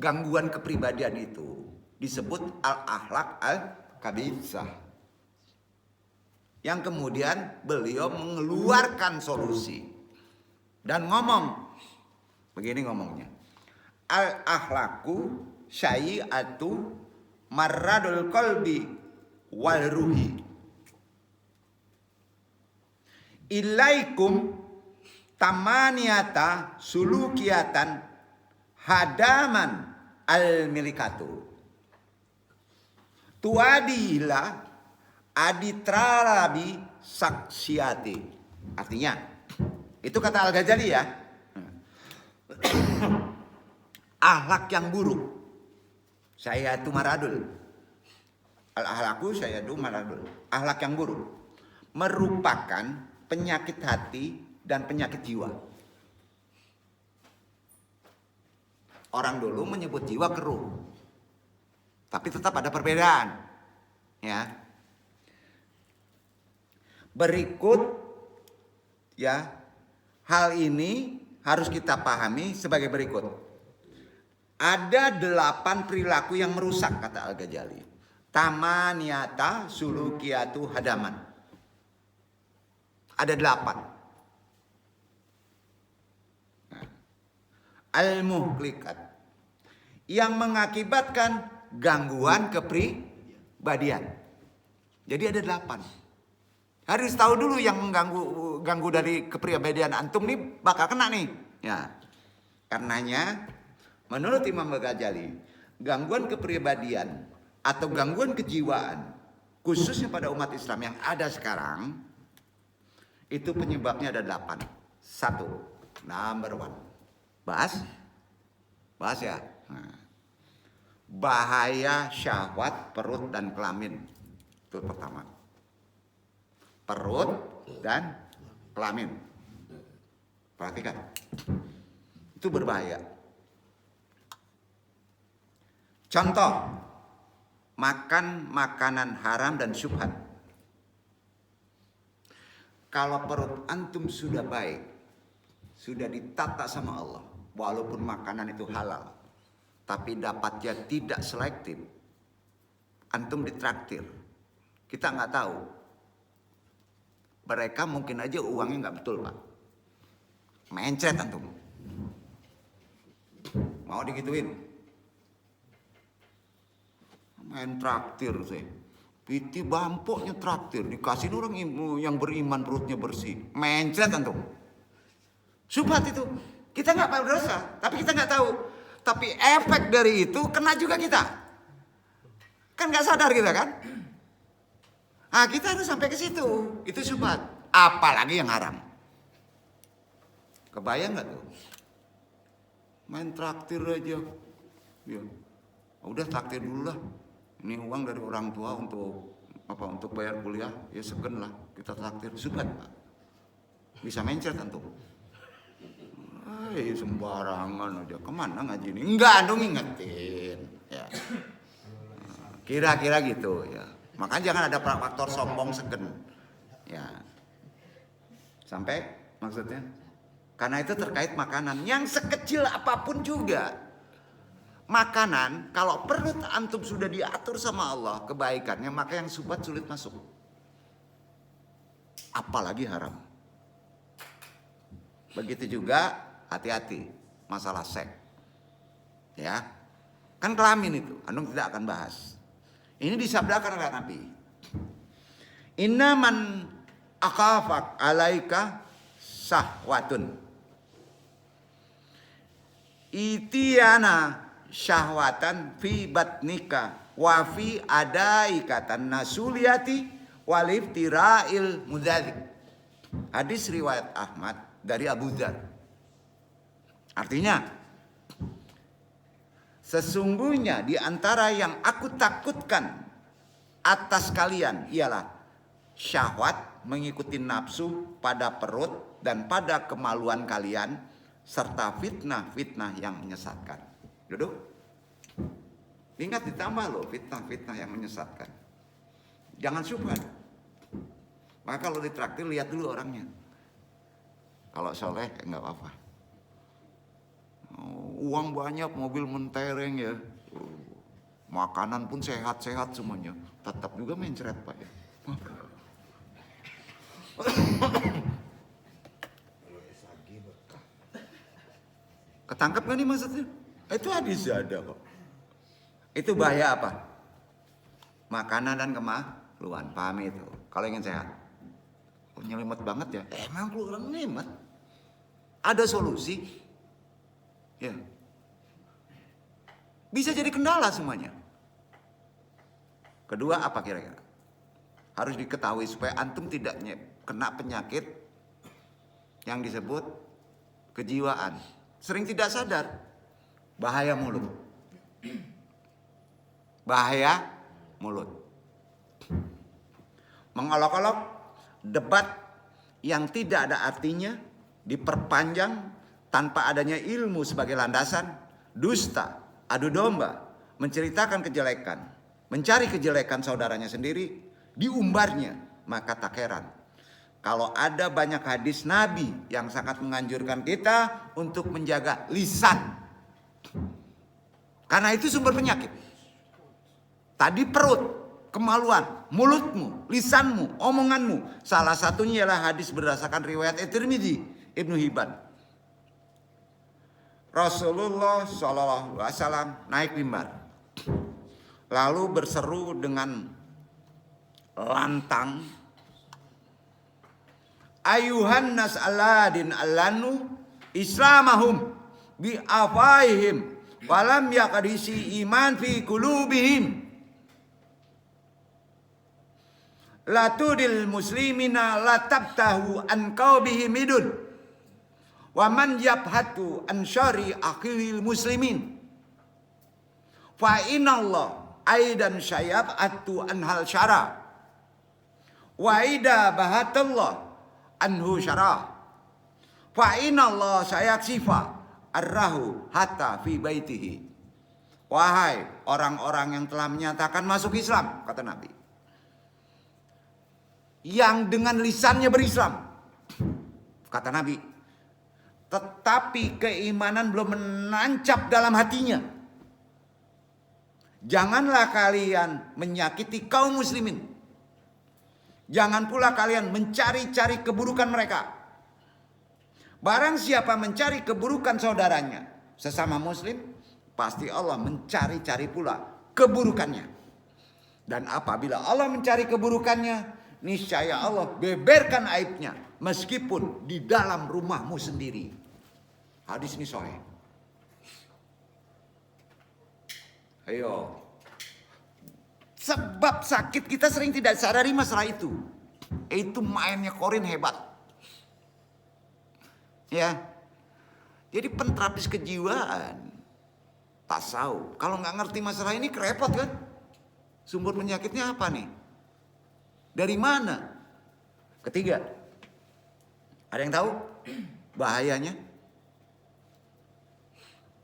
Gangguan kepribadian itu disebut al-akhlaq al-kabithah. Yang kemudian beliau mengeluarkan solusi dan ngomong begini ngomongnya, al-akhlaqu syai'atu marradul qalbi wal ruhi ilaikum tamaniyata sulukiyatan hadaman al-milikatu tuadila aditrarabi saksiati. Artinya, itu kata Al-Ghazali ya. Akhlak yang buruk. Saya itu maradul. Al-akhlaku saya itu maradul. Akhlak yang buruk merupakan penyakit hati dan penyakit jiwa. Orang dulu menyebut jiwa keruh. Tapi tetap ada perbedaan. Ya. Berikut ya, hal ini harus kita pahami sebagai berikut. Ada 8 perilaku yang merusak kata Al-Ghazali. Tamaniyata sulukiyatu hadaman. Ada 8. Nah, al-muhlikat yang mengakibatkan gangguan kepribadian. Jadi ada 8. Harus tahu dulu yang mengganggu dari kepribadian antum nih bakal kena nih. Ya. Karenanya menurut Imam Al-Ghazali, gangguan kepribadian atau gangguan kejiwaan khususnya pada umat Islam yang ada sekarang itu penyebabnya ada 8. 1, number 1. Bahas ya. Nah. Bahaya syahwat perut dan kelamin. Itu pertama. Perut dan kelamin. Perhatikan. Itu berbahaya. Contoh, makan makanan haram dan syubhat. Kalau perut antum sudah baik, sudah ditata sama Allah, walaupun makanan itu halal, tapi dapatnya tidak selektif, antum ditraktir, kita nggak tahu. Mereka mungkin aja uangnya nggak betul pak, mencret antum, mau digituin, main traktir sih, piti bampoknya traktir, dikasih orang yang beriman perutnya bersih, mencret antum, subhat itu, kita nggak tahu dosa, tapi kita nggak tahu, tapi efek dari itu kena juga kita, kan nggak sadar kita kan. Nah, kita harus sampai ke situ. Itu syubhat. Apalagi yang haram. Kebayang nggak tuh? Main traktir aja. Ya. Udah traktir dulu lah. Ini uang dari orang tua untuk apa? Untuk bayar kuliah. Ya segen lah. Kita traktir. Syubhat, Pak. Bisa mencret antum. Sembarangan aja. Kemana ngaji ini? Enggak, dong ingetin. Ya. Kira-kira gitu ya. Makanya jangan ada faktor sombong segen. Ya. Sampai maksudnya? Karena itu terkait makanan yang sekecil apapun juga. Makanan kalau perut antum sudah diatur sama Allah kebaikannya, maka yang syubhat sulit masuk. Apalagi haram. Begitu juga hati-hati masalah seks. Ya. Kan kelamin itu, antum tidak akan bahas. Ini disabdakan oleh Nabi. Innaman akhafak alaika syahwatun. Itiana syahwatan fi batnika wa fi adai katan nasuliyati wal iftira'il mudzalik. Hadis riwayat Ahmad dari Abu Dzar. Artinya, sesungguhnya di antara yang aku takutkan atas kalian ialah syahwat mengikuti nafsu pada perut dan pada kemaluan kalian, serta fitnah-fitnah yang menyesatkan. Duduk. Ingat ditambah loh fitnah-fitnah yang menyesatkan. Jangan syubhat. Maka kalau ditraktir lihat dulu orangnya. Kalau soleh enggak apa-apa. Uang banyak, mobil mentereng ya. Makanan pun sehat-sehat semuanya. Tetap juga mencret Pak ya. Ketangkep gak nih maksudnya? Itu hadis ada kok. Itu bahaya apa? Makanan dan kemaluan. Pahami itu. Kalau ingin sehat. Oh, nyelimet banget ya. Emang lu orang nyelimet. Ada solusi. Ya. Bisa jadi kendala semuanya. Kedua apa kira-kira? Harus diketahui supaya antum tidak kena penyakit yang disebut kejiwaan. Sering tidak sadar. Bahaya mulut. Bahaya mulut. Mengolok-olok debat yang tidak ada artinya diperpanjang tanpa adanya ilmu sebagai landasan, dusta, adu domba, menceritakan kejelekan, mencari kejelekan saudaranya sendiri, diumbarnya, maka tak heran kalau ada banyak hadis Nabi yang sangat menganjurkan kita untuk menjaga lisan. Karena itu sumber penyakit. Tadi perut, kemaluan, mulutmu, lisanmu, omonganmu. Salah satunya ialah hadis berdasarkan riwayat At-Tirmidzi, Ibnu Hibban. Rasulullah SAW naik mimbar. Lalu berseru dengan lantang, ayuhan nas aladin alanu islamahum bi afaihim walam yakadisi iman fi kulubihim latudil muslimina latabtahu an qaubihim idun wa man yabhatu an syari akhil muslimin fa inallah aidan syayab'atu an hal syara wa ida bahatallah anhu syarah fa inallah sayaksifa arrahu hatta fi baitihi. Wahai orang-orang yang telah menyatakan masuk Islam, kata Nabi, yang dengan lisannya berislam, kata Nabi, tetapi keimanan belum menancap dalam hatinya, janganlah kalian menyakiti kaum muslimin. Jangan pula kalian mencari-cari keburukan mereka. Barang siapa mencari keburukan saudaranya, sesama muslim, pasti Allah mencari-cari pula keburukannya. Dan apabila Allah mencari keburukannya, niscaya Allah beberkan aibnya, meskipun di dalam rumahmu sendiri. Hadis ini sahih. Ayo. Sebab sakit kita sering tidak sadari masalah itu. Itu mainnya Korin hebat. Ya. Jadi penterapis kejiwaan, tasawuf, kalau nggak ngerti masalah ini kerepot kan? Sumber penyakitnya apa nih? Dari mana? Ketiga, ada yang tahu bahayanya?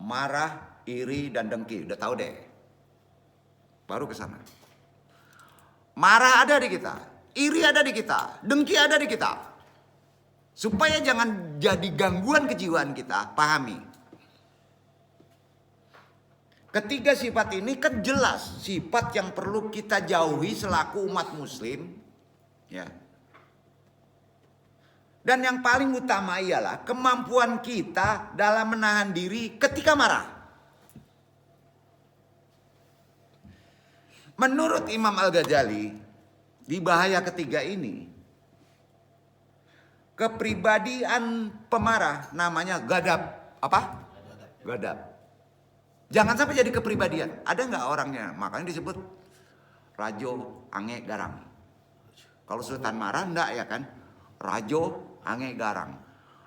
Marah, iri, dan dengki. Udah tahu deh. Baru ke sana. Marah ada di kita, iri ada di kita, dengki ada di kita. Supaya jangan jadi gangguan kejiwaan kita, pahami. Ketiga sifat ini kan jelas sifat yang perlu kita jauhi selaku umat muslim, ya. Dan yang paling utama ialah kemampuan kita dalam menahan diri ketika marah. Menurut Imam Al-Ghazali, di bahaya ketiga ini, kepribadian pemarah namanya gadab. Apa? Gadab. Jangan sampai jadi kepribadian. Ada nggak orangnya? Makanya disebut rajo ange garang. Kalau sultan marah enggak ya kan? Rajo ange garang.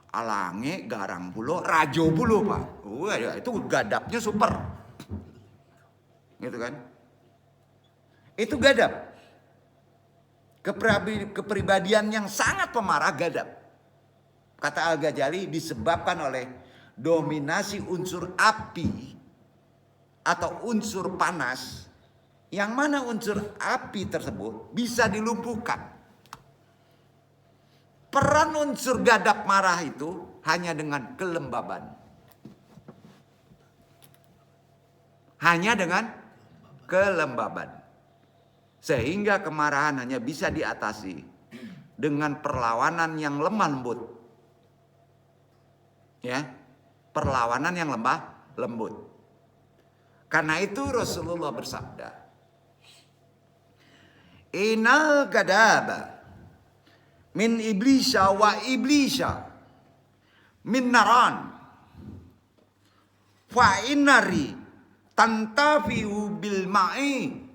Alange garang pulo, rajo pulo pak. Wah ya, itu gadapnya super. Gitu kan? Itu gadap. Kepribadian yang sangat pemarah gadap. Kata Al-Ghazali disebabkan oleh dominasi unsur api atau unsur panas, yang mana unsur api tersebut bisa dilumpuhkan. Peran unsur gadap marah itu hanya dengan kelembaban. Hanya dengan kelembaban. Sehingga kemarahan hanya bisa diatasi dengan perlawanan yang lemah lembut. Ya, perlawanan yang lemah lembut. Karena itu Rasulullah bersabda, Inal gadaba min iblisa wa iblisa min naran fa innari tantafiu bil ma'i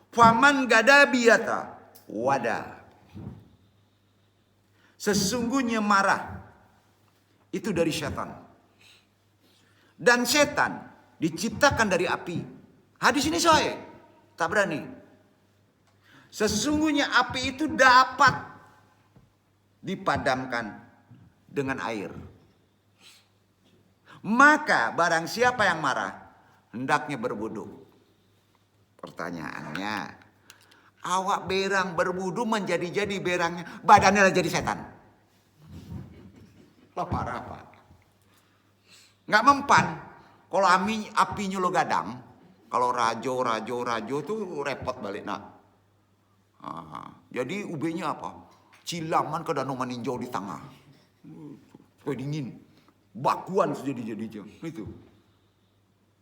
faman gadabiyata wada. Sesungguhnya marah itu dari setan. Dan setan diciptakan dari api. Hadis ini sahih. Tak berani. Sesungguhnya api itu dapat dipadamkan dengan air. Maka barang siapa yang marah, hendaknya berwudu. Pertanyaannya, awak berang berwudu menjadi-jadi berangnya, badannya lah jadi setan. Lah parah pak. Nggak mempan. Kalau apinya lo gadang, kalau rajo tuh repot balik nak. Jadi UB-nya apa? Cilaman ke danau maninjau di tengah. Supaya dingin. Bakuan jadi itu.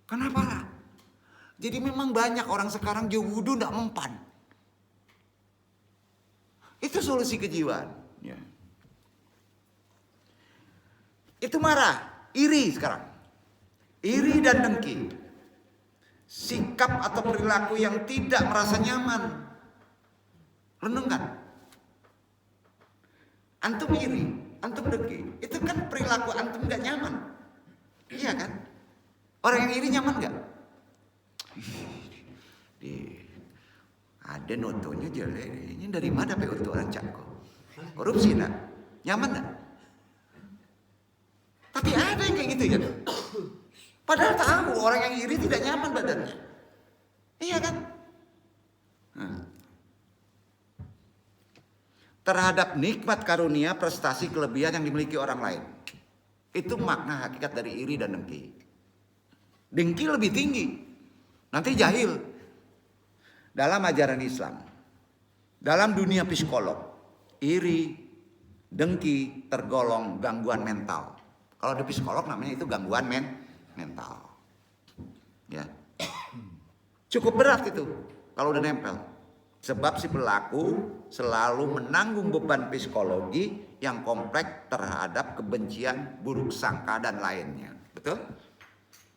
Kenapa? Jadi memang banyak orang sekarang jauh wudu nggak mempan. Itu solusi kejiwaan. Ya. Itu marah, iri sekarang. Iri dan dengki. Sikap atau perilaku yang tidak merasa nyaman. Renungkan. Antum iri, antum dengki. Itu kan perilaku antum gak nyaman. Iya kan? Orang yang iri nyaman gak? Ada notonya jelek. Ini dari mana pe untuk orang cakko? Korupsi nak? Nyaman gak? Tapi ada yang kayak gitu ya. Padahal tahu orang yang iri tidak nyaman badannya. Iya kan? Terhadap nikmat karunia, prestasi, kelebihan yang dimiliki orang lain. Itu makna hakikat dari iri dan dengki. Dengki lebih tinggi. Nanti jahil. Dalam ajaran Islam, dalam dunia psikolog, iri, dengki tergolong gangguan mental. Kalau di psikolog namanya itu gangguan mental. Ya. Cukup berat itu kalau udah nempel. Sebab si pelaku selalu menanggung beban psikologi yang kompleks terhadap kebencian, buruk sangka dan lainnya. Betul?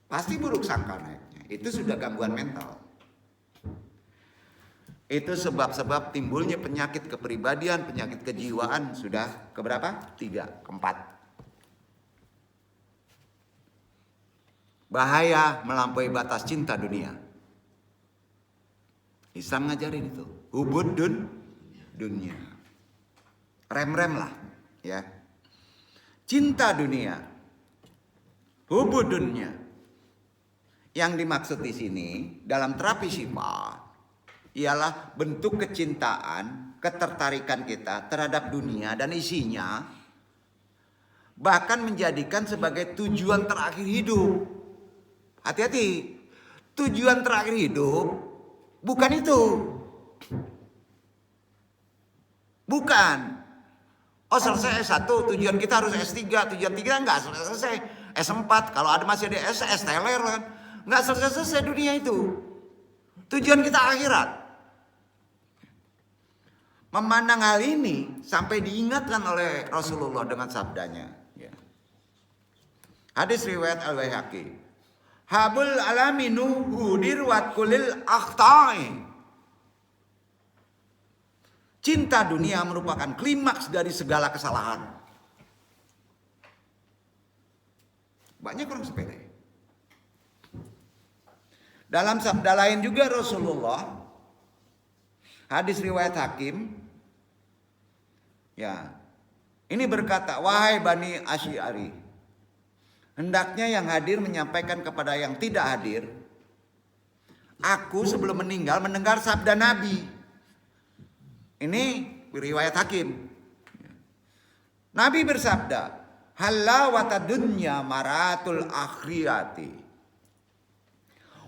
Pasti buruk sangka naiknya. Itu sudah gangguan mental. Itu sebab-sebab timbulnya penyakit kepribadian, penyakit kejiwaan sudah keberapa? 3, keempat. Bahaya melampaui batas cinta dunia. Islam ngajarin itu. Hubud dunia. Rem-rem lah. Ya. Cinta dunia. Hubud dunia. Yang dimaksud di sini dalam terapi syifa ialah bentuk kecintaan, ketertarikan kita terhadap dunia dan isinya, bahkan menjadikan sebagai tujuan terakhir hidup. Hati-hati, tujuan terakhir hidup bukan itu. Bukan. Oh selesai S1, tujuan kita harus S3, tujuan 3 enggak selesai. S4, kalau ada masih ada S teler kan. Enggak selesai dunia itu. Tujuan kita akhirat. Memandang hal ini sampai diingatkan oleh Rasulullah dengan sabdanya. Ya. Hadis riwayat Al-Baihaqi. Habul alaminu hudirwat kulil akhtai. Cinta dunia merupakan klimaks dari segala kesalahan. Banyak orang sepele. Dalam sabda lain juga Rasulullah, hadis riwayat Hakim, ya, ini berkata, wahai Bani Asy'ari, hendaknya yang hadir menyampaikan kepada yang tidak hadir, aku sebelum meninggal mendengar sabda Nabi. Ini riwayat Hakim. Nabi bersabda, halawata dunya maratul akhirati,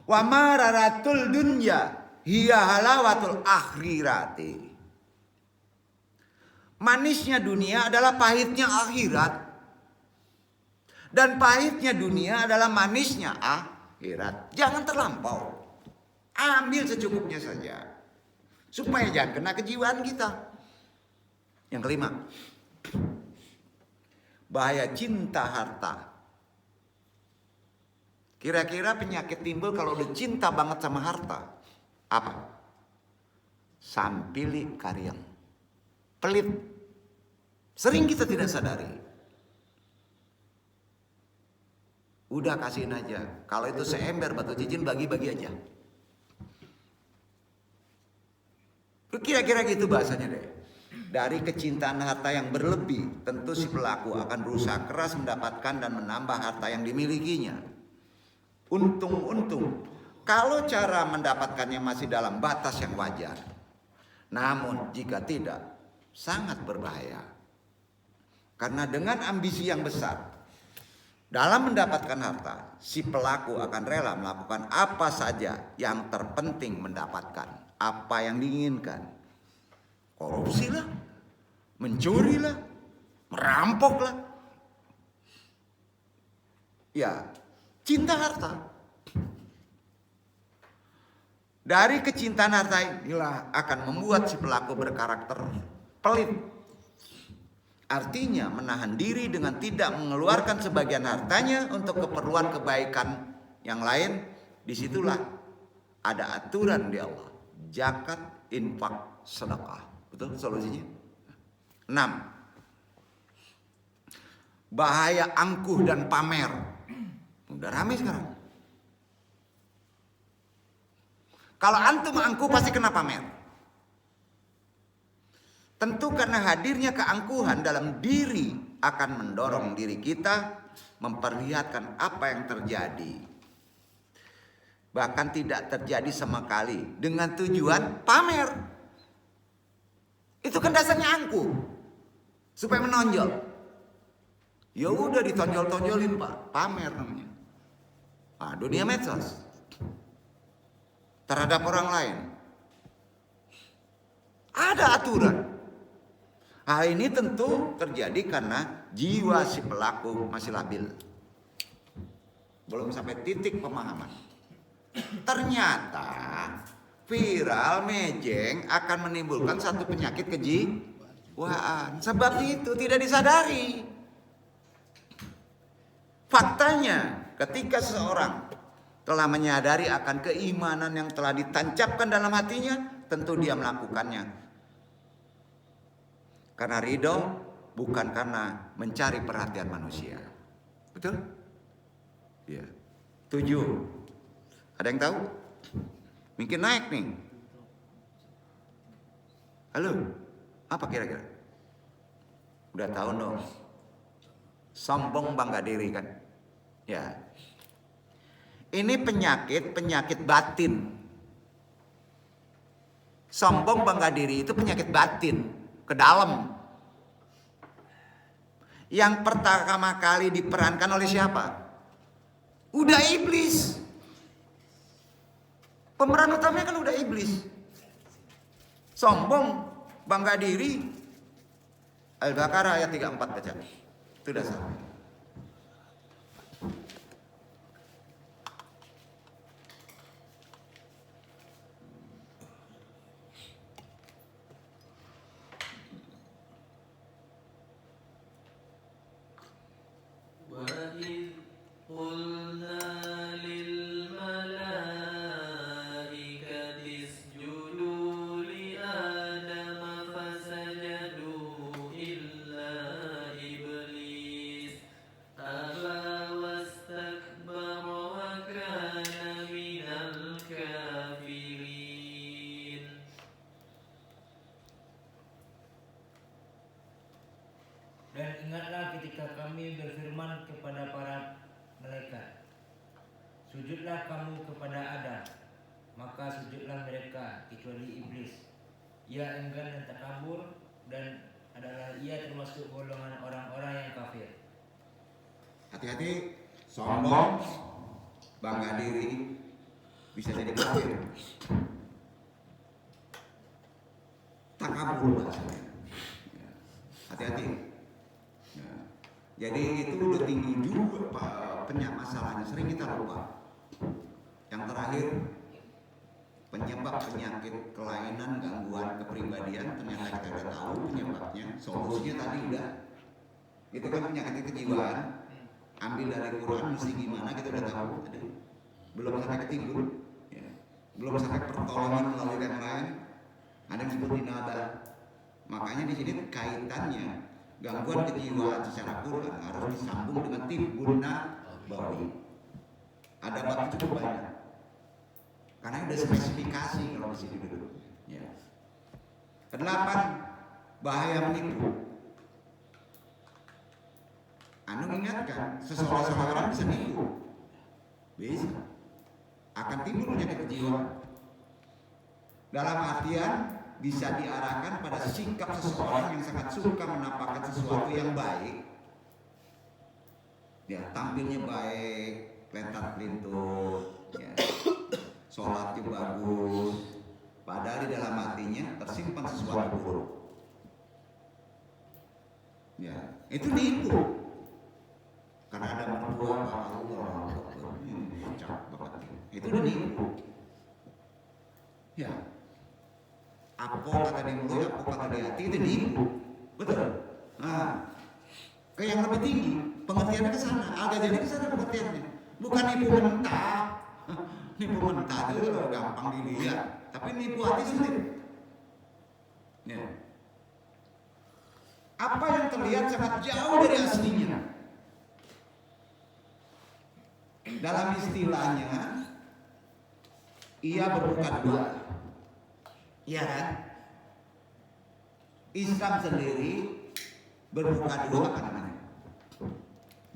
wa mararatul dunya hiya halawatul akhirati. Manisnya dunia adalah pahitnya akhirat, dan pahitnya dunia adalah manisnya akhirat. Jangan terlampau, ambil secukupnya saja, supaya jangan kena kejiwaan kita. Yang kelima, bahaya cinta harta. Kira-kira penyakit timbul kalau udah cinta banget sama harta. Apa? Sampili karyang. Pelit. Sering kita tidak sadari. Udah kasihin aja. Kalau itu seember batu cincin, bagi-bagi aja. Kira-kira gitu bahasanya deh. Dari kecintaan harta yang berlebih, tentu si pelaku akan berusaha keras mendapatkan dan menambah harta yang dimilikinya. Untung-untung kalau cara mendapatkannya masih dalam batas yang wajar. Namun jika tidak, sangat berbahaya. Karena dengan ambisi yang besar dalam mendapatkan harta, si pelaku akan rela melakukan apa saja yang terpenting mendapatkan apa yang diinginkan. Korupsi lah, mencuri lah, merampok lah. Ya, cinta harta. Dari kecintaan harta inilah akan membuat si pelaku berkarakter pelit. Artinya menahan diri dengan tidak mengeluarkan sebagian hartanya untuk keperluan kebaikan yang lain. Disitulah ada aturan di Allah. Zakat, infak, sedekah. Betul solusinya? 6. Bahaya angkuh dan pamer. Udah rame sekarang. Kalau antum angkuh pasti kena pamer. Tentu karena hadirnya keangkuhan dalam diri akan mendorong diri kita memperlihatkan apa yang terjadi. Bahkan tidak terjadi sama kali dengan tujuan pamer. Itu kan dasarnya angkuh, supaya menonjol. Ya udah ditonjol-tonjolin Pak, pamer namanya. Nah, dunia medsos terhadap orang lain. Ada aturan. Hal ini tentu terjadi karena jiwa si pelaku masih labil. Belum sampai titik pemahaman. Ternyata viral mejeng akan menimbulkan satu penyakit kejiwaan. Sebab itu tidak disadari. Faktanya ketika seseorang telah menyadari akan keimanan yang telah ditancapkan dalam hatinya, tentu dia melakukannya karena ridho, bukan karena mencari perhatian manusia. Betul? Ya. 7. Ada yang tahu? Mungkin naik nih. Halo, apa kira-kira? Udah tahu dong. Sombong bangga diri kan? Ya. Ini penyakit batin. Sombong bangga diri itu penyakit batin, ke dalam. Yang pertama kali diperankan oleh siapa? Udah iblis. Pemeran utamanya kan udah iblis. Sombong, bangga diri. Al-Baqarah ayat 34 baca. Itu dasar. وَإِذْ قُلْنَا لِلْ Dan ingatlah ketika kami berfirman kepada para malaikat, sujudlah kamu kepada Adam. Maka sujudlah mereka kecuali iblis. Ia enggan dan takabur, dan adalah ia termasuk golongan orang-orang yang kafir. Hati-hati, sombong, bangga diri, bisa jadi kafir. Takabur bahasanya. Hati-hati. Ya. Jadi itu udah tinggi juga masalahnya, sering kita lupa. Yang terakhir, penyebab penyakit kelainan, gangguan kepribadian, ternyata kita udah tahu penyebabnya. Solusinya tadi udah. Itu kan penyakit kejiwaan. Ambil dari Quran mesti gimana kita udah tahu tadi. Belum sampai ke timbul, ya. Belum sampai pertolongan melalui yang lain. Ada yang disebut inabah. Makanya di sini kaitannya gangguan kejiwaan secara Quran harus disambung dengan timbul nabawi. Ada bab cukup banyak. Karena ada spesifikasi kalau di sini dulu. Ya. Kedelapan, bahaya menipu. Anu ingatkan, seseorang bisa nipu, bisa, akan timbul penyakit kejiwaan. Dalam artian bisa diarahkan pada sikap seseorang yang sangat suka menampakkan sesuatu yang baik. Ya, tampilnya baik, lentat pelintut, ya. Sholatnya bagus, padahal di dalam hatinya tersimpan sesuatu buruk. Ya, itu nipu. Karena ada mertua Allah, itu udah nipu. Ya, apa kata di mulut, apa kata di hati itu nipu, betul. Nah, ke yang lebih tinggi, pengertiannya ke sana, agak jadi ke sana pengertiannya. Bukan nipu mentah. Nipu mentah itu gampang dilihat, tapi nipu hati sulit. Ya. Apa yang terlihat sangat jauh dari aslinya. Dalam istilahnya, ia berbuka dua. Iya kan? Islam sendiri berbuka dua apa namanya?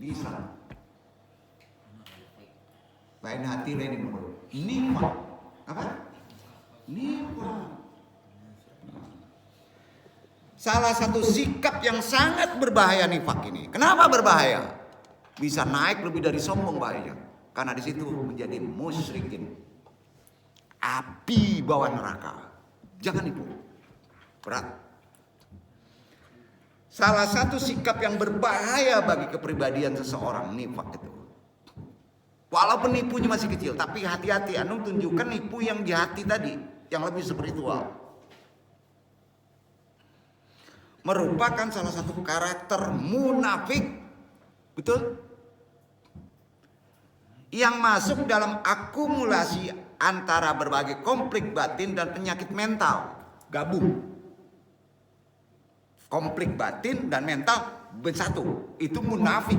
Di Islam. Lain hati, lain mulut. Nifaq. Apa? Nifaq. Salah satu sikap yang sangat berbahaya nifaq ini. Kenapa berbahaya? Bisa naik lebih dari sombong bahaya. Karena di situ menjadi musyrikin. Api bawah neraka. Jangan nipu. Berat. Salah satu sikap yang berbahaya bagi kepribadian seseorang nifaq itu. Walaupun nipunya masih kecil, tapi hati-hati. Anu tunjukkan nipu yang di hati tadi, yang lebih spiritual. Merupakan salah satu karakter munafik, betul? Yang masuk dalam akumulasi antara berbagai konflik batin dan penyakit mental, gabung. Konflik batin dan mental bersatu, itu munafik.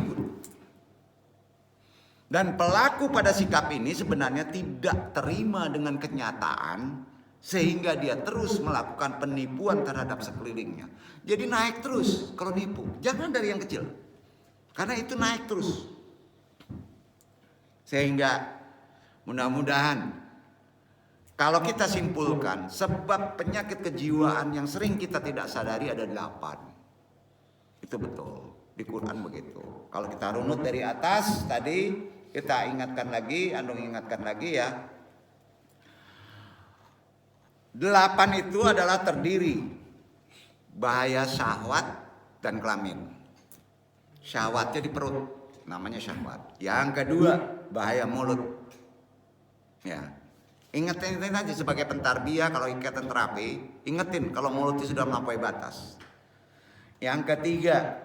Dan pelaku pada sikap ini sebenarnya tidak terima dengan kenyataan sehingga dia terus melakukan penipuan terhadap sekelilingnya. Jadi naik terus kalau nipu. Jangan dari yang kecil. Karena itu naik terus. Sehingga mudah-mudahan kalau kita simpulkan sebab penyakit kejiwaan yang sering kita tidak sadari ada 8. Itu betul. Di Quran begitu. Kalau kita runut dari atas tadi, kita ingatkan lagi, Andung ingatkan lagi ya. 8 itu adalah terdiri bahaya syahwat dan kelamin. Syahwatnya di perut, namanya syahwat. Yang kedua, bahaya mulut. Ya. Ingetin aja sebagai pentarbiyah kalau ikatan terapi, ingetin kalau mulutnya sudah melampaui batas. Yang ketiga,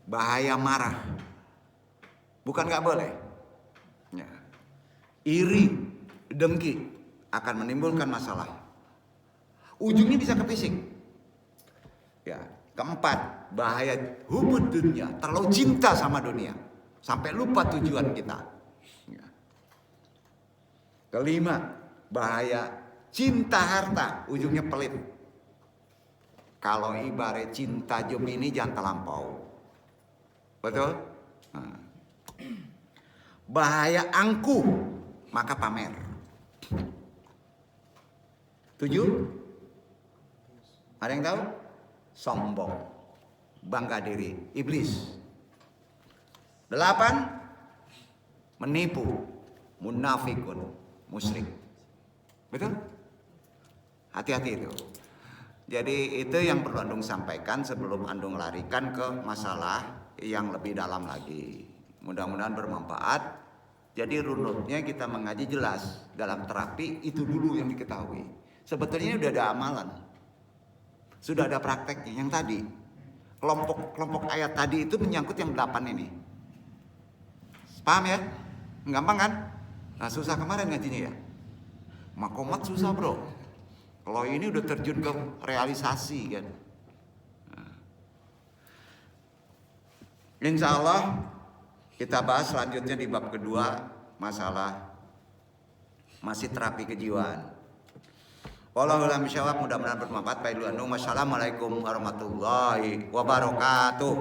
bahaya marah. Bukan nggak boleh. Ya. Iri, dengki akan menimbulkan masalah. Ujungnya bisa ke fisik. Ya. Keempat, bahaya hubud dunia, terlalu cinta sama dunia sampai lupa tujuan kita. Ya. Kelima, bahaya cinta harta, ujungnya pelit. Kalau ibarat cinta Gemini jangan terlampau. Betul? Nah. Bahaya angkuh, maka pamer. 7. Ada yang tahu? Sombong, bangga diri, iblis. 8. Menipu, munafikun, musyrik. Betul? Hati-hati itu. Jadi itu yang perlu Andung sampaikan sebelum Andung larikan ke masalah yang lebih dalam lagi. Mudah-mudahan bermanfaat. Jadi runutnya kita mengaji jelas. Dalam terapi itu dulu yang diketahui. Sebetulnya udah ada amalan. Sudah ada prakteknya yang tadi. Kelompok ayat tadi itu menyangkut yang 8 ini. Paham ya? Gampang kan? Nah susah kemarin ngajinya ya. Makomat susah bro. Kalau ini udah terjun ke realisasi kan. Nah. Insya Allah kita bahas selanjutnya di bab kedua masalah masih terapi kejiwaan. Wallahu a'lam bishawab, mudah-mudahan bermanfaat. Wassalamualaikum warahmatullahi wabarakatuh.